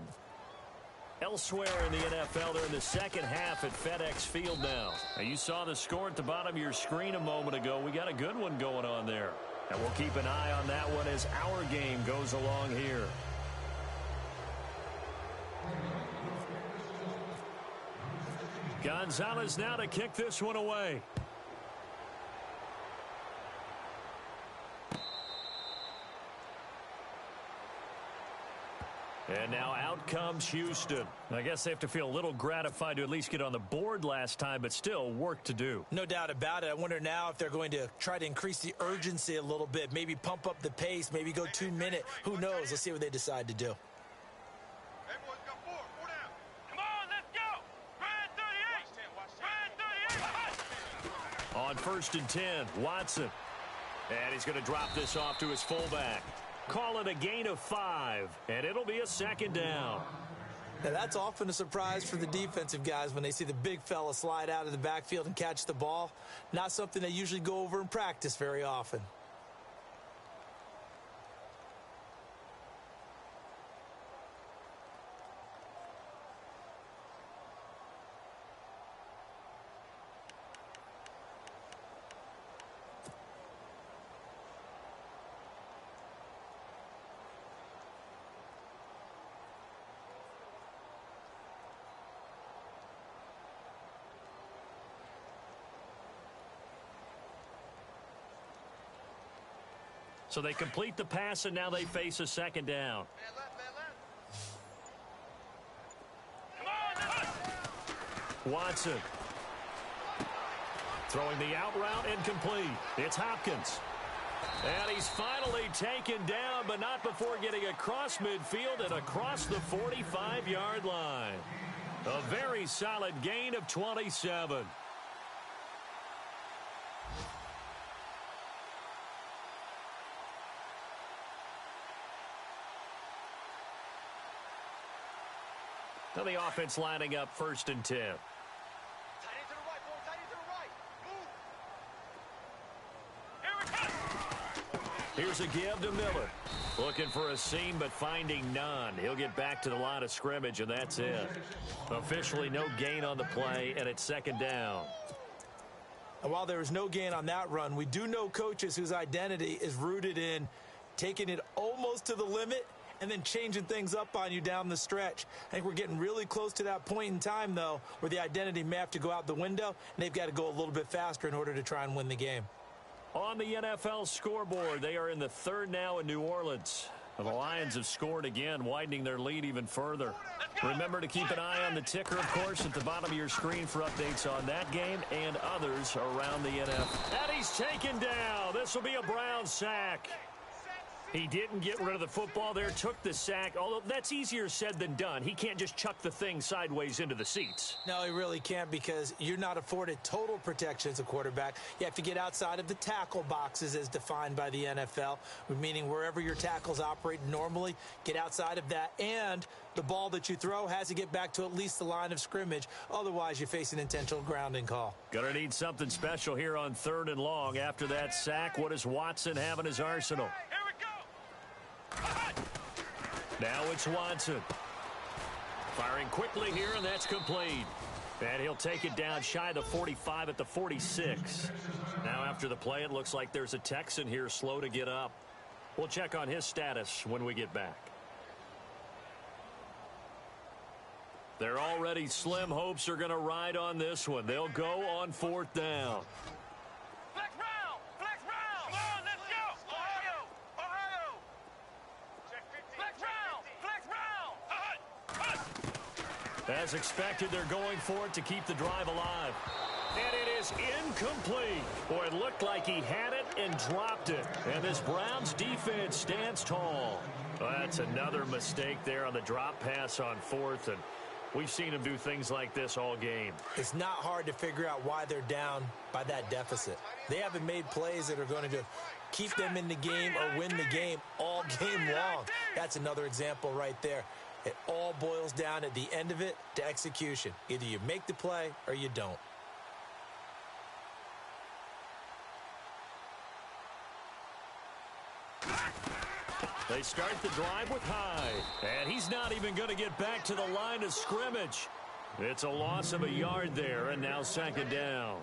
Elsewhere in the NFL, they're in the second half at FedEx Field now. You saw the score at the bottom of your screen a moment ago. We got a good one going on there. And we'll keep an eye on that one as our game goes along here. Gonzalez now to kick this one away. And now out comes Houston. I guess they have to feel a little gratified to at least get on the board last time, but still work to do. No doubt about it. I wonder now if they're going to try to increase the urgency a little bit, maybe pump up the pace, maybe go 2-minute. Who knows? Let's see what they decide to do. Come on, let's go! Brad 38! On first and 10, Watson. And he's going to drop this off to his fullback. Call it a gain of 5, and it'll be a second down. Now, that's often a surprise for the defensive guys when they see the big fella slide out of the backfield and catch the ball. Not something they usually go over in practice very often. So they complete the pass, and now they face a second down. Watson. Throwing the out route incomplete. It's Hopkins. And he's finally taken down, but not before getting across midfield and across the 45-yard line. A very solid gain of 27. Now the offense lining up first and 10. Here's a give to Miller. Looking for a seam, but finding none. He'll get back to the line of scrimmage, and that's it. Officially no gain on the play, and it's second down. And while there was no gain on that run, we do know coaches whose identity is rooted in taking it almost to the limit and then changing things up on you down the stretch. I think we're getting really close to that point in time, though, where the identity may have to go out the window, and they've got to go a little bit faster in order to try and win the game. On the NFL scoreboard, they are in the third now in New Orleans. The Lions have scored again, widening their lead even further. Remember to keep an eye on the ticker, of course, at the bottom of your screen for updates on that game and others around the NFL. And he's taken down. This will be a Brown sack. He didn't get rid of the football there, took the sack, although that's easier said than done. He can't just chuck the thing sideways into the seats. No, he really can't, because you're not afforded total protection as a quarterback. You have to get outside of the tackle boxes as defined by the NFL, meaning wherever your tackles operate normally, get outside of that, and the ball that you throw has to get back to at least the line of scrimmage. Otherwise, you face an intentional grounding call. Gonna need something special here on 3rd and long. After that sack, what does Watson have in his arsenal? Now it's Watson. Firing quickly here, and that's complete. And he'll take it down shy of the 45 at the 46. Now after the play, it looks like there's a Texan here slow to get up. We'll check on his status when we get back. They're already slim hopes are going to ride on this one. They'll go on 4th down. As expected, they're going for it to keep the drive alive. And it is incomplete. Boy, it looked like he had it and dropped it. And this Browns defense stands tall. Well, that's another mistake there on the drop pass on 4th. And we've seen him do things like this all game. It's not hard to figure out why they're down by that deficit. They haven't made plays that are going to keep them in the game or win the game all game long. That's another example right there. It all boils down at the end of it to execution. Either you make the play or you don't. They start the drive with Hyde. And he's not even going to get back to the line of scrimmage. It's a loss of a yard there, and now 2nd down.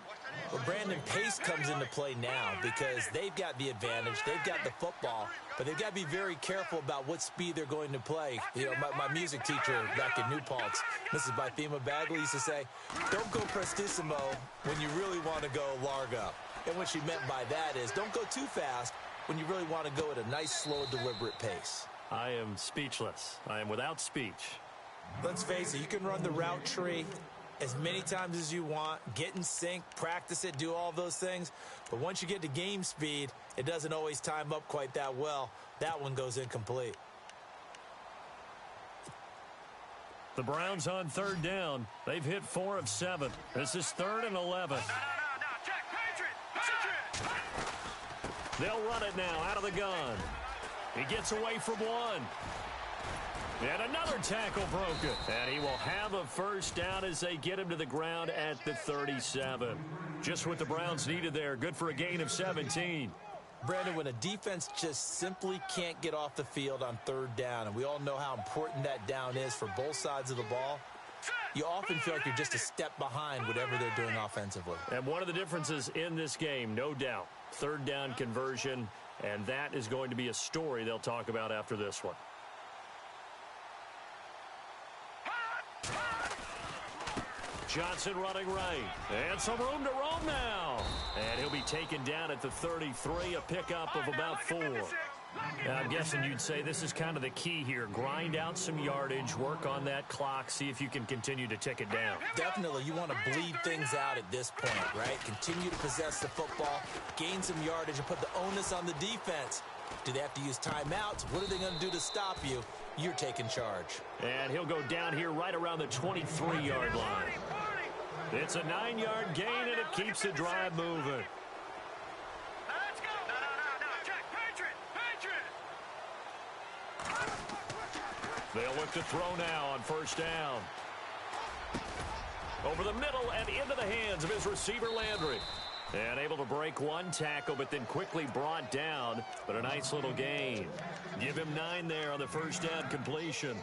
Well, Brandon, pace comes into play now because they've got the advantage. They've got the football, but they've got to be very careful about what speed they're going to play. You know, my music teacher back in New Paltz, Mrs. Bythema Bagley, used to say, don't go prestissimo when you really want to go largo. And what she meant by that is don't go too fast when you really want to go at a nice, slow, deliberate pace. I am speechless. I am without speech. Let's face it, you can run the route tree as many times as you want, get in sync, practice it, do all those things. But once you get to game speed, it doesn't always time up quite that well. That one goes incomplete. The Browns on 3rd down. They've hit 4 of 7. This is 3rd and 11. No, check, Patriot! They'll run it now out of the gun. He gets away from one. And another tackle broken. And he will have a 1st down as they get him to the ground at the 37. Just what the Browns needed there. Good for a gain of 17. Brandon, when a defense just simply can't get off the field on 3rd down, and we all know how important that down is for both sides of the ball, you often feel like you're just a step behind whatever they're doing offensively. And one of the differences in this game, no doubt, 3rd down conversion, and that is going to be a story they'll talk about after this one. Johnson running right. And some room to roam now. And he'll be taken down at the 33, a pickup of about 4. I'm guessing you'd say this is kind of the key here. Grind out some yardage, work on that clock, see if you can continue to tick it down. Definitely, you want to bleed things out at this point, right? Continue to possess the football, gain some yardage, and put the onus on the defense. Do they have to use timeouts? What are they going to do to stop you? You're taking charge. And he'll go down here right around the 23-yard line. It's a 9-yard gain, and it keeps the drive moving. Let's go! No, check, Patriot! They'll look to throw now on 1st down. Over the middle and into the hands of his receiver, Landry. And able to break one tackle, but then quickly brought down. But a nice little gain. Give him 9 there on the first down completion.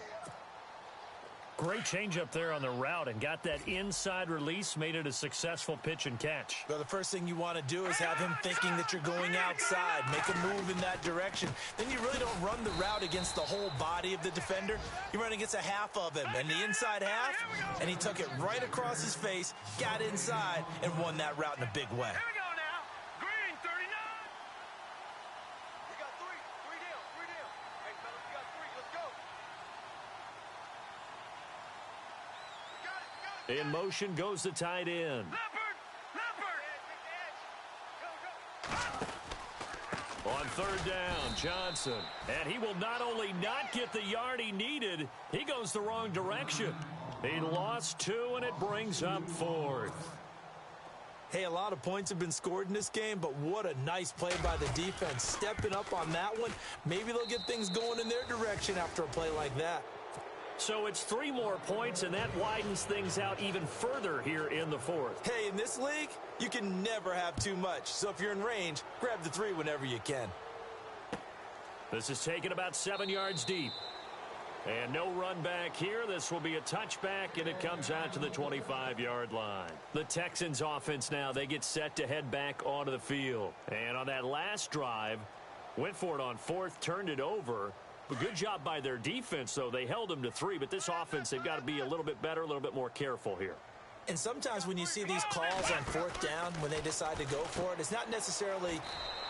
Great change up there on the route and got that inside release, made it a successful pitch and catch. Well, the first thing you want to do is have him thinking that you're going outside, make a move in that direction. Then you really don't run the route against the whole body of the defender. You run against a half of him, and the inside half, and he took it right across his face, got inside, and won that route in a big way. Here we go now. Green, 39. We got three. Three down. Hey, fellas, we got 3. Let's go. In motion goes the tight end. On third down, Johnson. And he will not only not get the yard he needed, he goes the wrong direction. He lost 2, and it brings up 4th. Hey, a lot of points have been scored in this game, but what a nice play by the defense. Stepping up on that one. Maybe they'll get things going in their direction after a play like that. So it's 3 more points, and that widens things out even further here in the 4th. Hey, in this league, you can never have too much. So if you're in range, grab the 3 whenever you can. This is taken about 7 yards deep. And no run back here. This will be a touchback, and it comes out to the 25-yard line. The Texans offense now, they get set to head back onto the field. And on that last drive, went for it on 4th, turned it over. A good job by their defense, though. They held them to 3, but this offense, they've got to be a little bit better, a little bit more careful here. And sometimes when you see these calls on 4th down, when they decide to go for it, it's not necessarily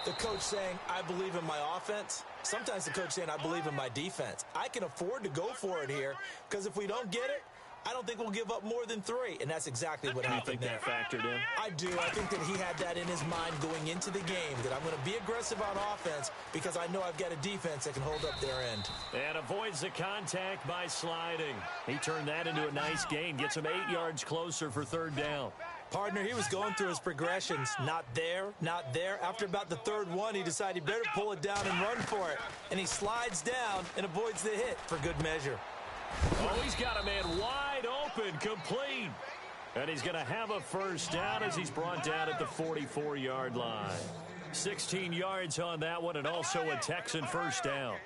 the coach saying, I believe in my offense. Sometimes the coach saying, I believe in my defense. I can afford to go for it here, because if we don't get it, I don't think we'll give up more than 3, and that's exactly what happened there. You think that factored in? I do. I think that he had that in his mind going into the game, that I'm going to be aggressive on offense because I know I've got a defense that can hold up their end. And avoids the contact by sliding. He turned that into a nice gain, gets him 8 yards closer for 3rd down. Partner, he was going through his progressions. Not there, not there. After about the 3rd one, he decided he better pull it down and run for it. And he slides down and avoids the hit for good measure. Oh, he's got a man wide open, complete. And he's going to have a first down as he's brought down at the 44-yard line. 16 yards on that one, and also a Texan first down.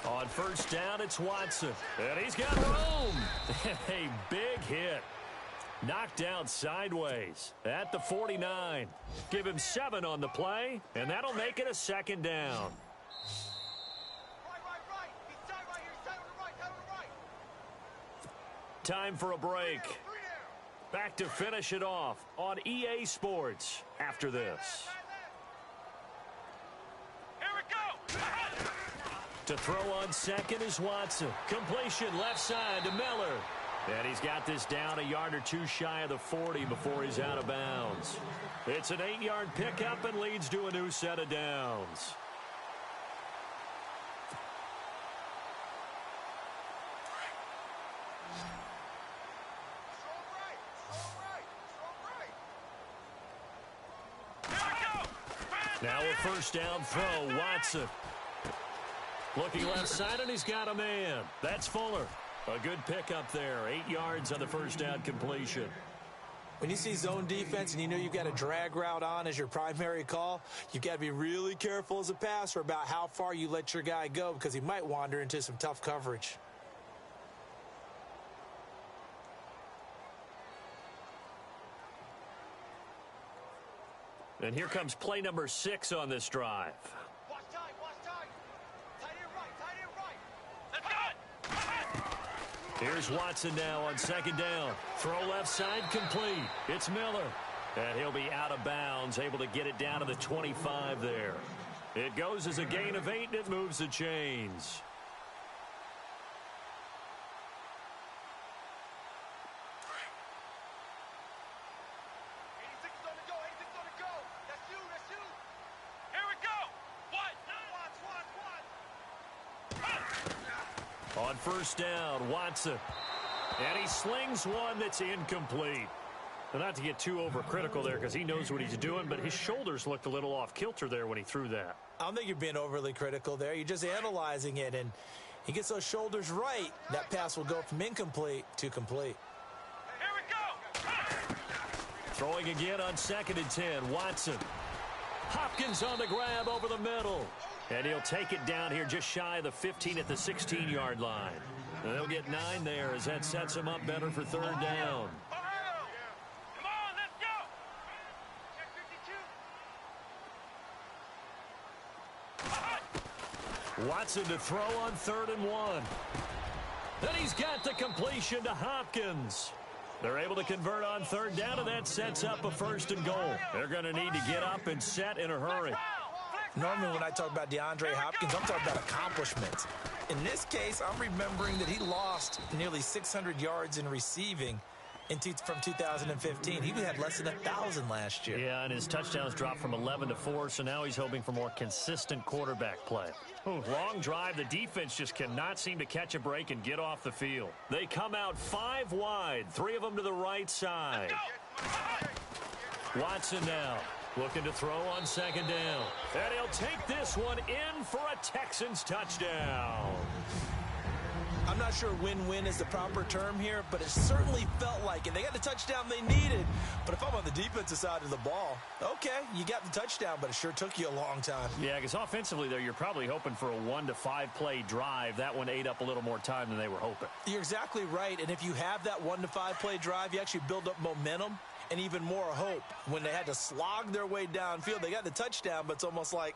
On first down, it's Watson. And he's got room. A big hit. Knocked down sideways at the 49. Give him 7 on the play, and that'll make it a 2nd down. Time for a break. Back to finish it off on EA Sports after this. Here we go. To throw on second is Watson. Completion left side to Miller. And he's got this down a yard or 2 shy of the 40 before he's out of bounds. It's an 8-yard pickup and leads to a new set of downs. Now a first down throw, Watson. Looking left side, and he's got a man. That's Fuller. A good pickup there. 8 yards on the first down completion. When you see zone defense and you know you've got a drag route on as your primary call, you've got to be really careful as a passer about how far you let your guy go because he might wander into some tough coverage. And here comes play number 6 on this drive. Watch time. Tight end right. Let's go. Here's Watson now on 2nd down. Throw left side complete. It's Miller. And he'll be out of bounds, able to get it down to the 25 there. It goes as a gain of 8, and it moves the chains. On first down, Watson. And he slings one that's incomplete. Now, not to get too overcritical there because he knows what he's doing, but his shoulders looked a little off kilter there when he threw that. I don't think you're being overly critical there. You're just analyzing it. And, He gets those shoulders right, that pass will go from incomplete to complete. Here we go. Throwing again on 2nd and 10. Watson. Hopkins on the grab over the middle. And he'll take it down here just shy of the 15 at the 16-yard line. They'll get 9 there as that sets them up better for 3rd down. Ohio. Come on, let's go. Check 52. Watson to throw on 3rd and 1. Then he's got the completion to Hopkins. They're able to convert on 3rd down, and that sets up a 1st and goal. They're going to need to get up and set in a hurry. Normally when I talk about DeAndre Hopkins, I'm talking about accomplishments. In this case, I'm remembering that he lost nearly 600 yards in receiving from 2015. He had less than 1,000 last year. Yeah, and his touchdowns dropped from 11 to 4, so now he's hoping for more consistent quarterback play. Ooh, long drive. The defense just cannot seem to catch a break and get off the field. They come out 5 wide, 3 of them to the right side. Watson now looking to throw on 2nd down. And he'll take this one in for a Texans touchdown. I'm not sure win-win is the proper term here, but it certainly felt like it. They got the touchdown they needed. But if I'm on the defensive side of the ball, okay, you got the touchdown, but it sure took you a long time. Yeah, because offensively, though, you're probably hoping for a 1 to 5 play drive. That one ate up a little more time than they were hoping. You're exactly right, and if you have that 1 to 5 play drive, you actually build up momentum and even more hope. When they had to slog their way downfield, they got the touchdown, but it's almost like,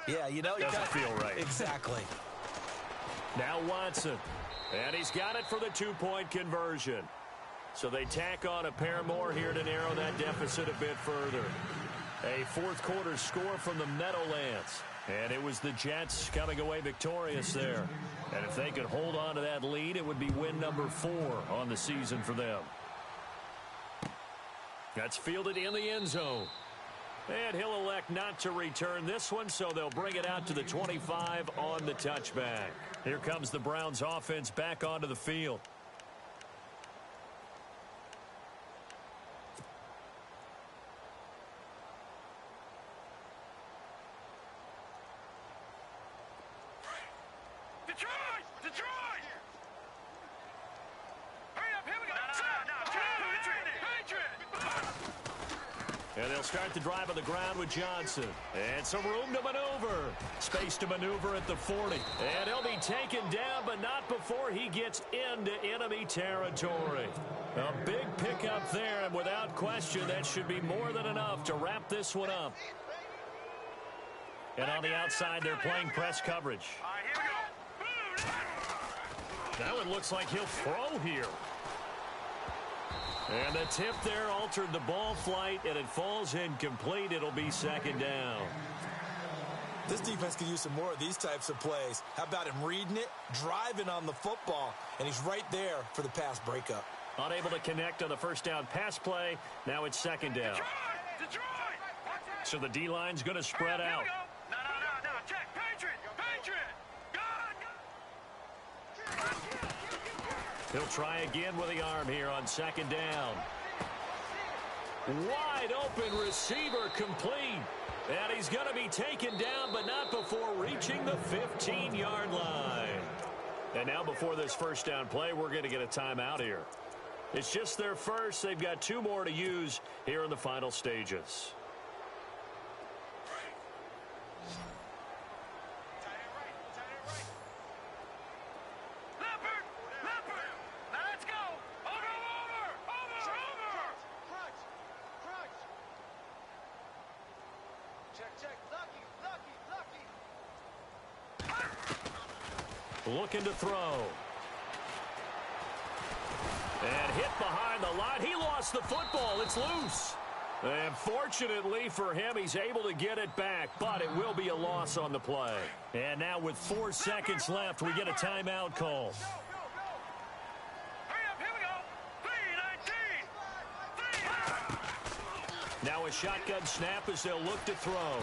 you know. Doesn't feel right. Exactly. Now Watson, and he's got it for the 2-point conversion. So they tack on a pair more here to narrow that deficit a bit further. A 4th quarter score from the Meadowlands. And it was the Jets coming away victorious there. And if they could hold on to that lead, it would be win number 4 on the season for them. That's fielded in the end zone. And he'll elect not to return this one, so they'll bring it out to the 25 on the touchback. Here comes the Browns offense back onto the field. Detroit! Hurry up, here we go! And they'll start the drive on the ground with Johnson. And some room to maneuver. Space to maneuver at the 40. And he'll be taken down, but not before he gets into enemy territory. A big pickup there, and without question, that should be more than enough to wrap this one up. And on the outside, they're playing press coverage. All right, here we go. Now it looks like he'll throw here. And the tip there altered the ball flight, and it falls incomplete. It'll be 2nd down. This defense could use some more of these types of plays. How about him reading it, driving on the football, and he's right there for the pass breakup. Unable to connect on the 1st down pass play. Now it's 2nd down. Detroit! So the D-line's going to spread out. No. Check. Patriot! He'll try again with the arm here on 2nd down. Wide open receiver complete. And he's going to be taken down, but not before reaching the 15-yard line. And now before this 1st down play, we're going to get a timeout here. It's just their first. They've got 2 more to use here in the final stages. Looking to throw. And hit behind the line. He lost the football. It's loose. And fortunately for him, he's able to get it back, but it will be a loss on the play. And now with 4 seconds left, we get a timeout call. Hurry up, here we go. 3-19. Now a shotgun snap as they'll look to throw.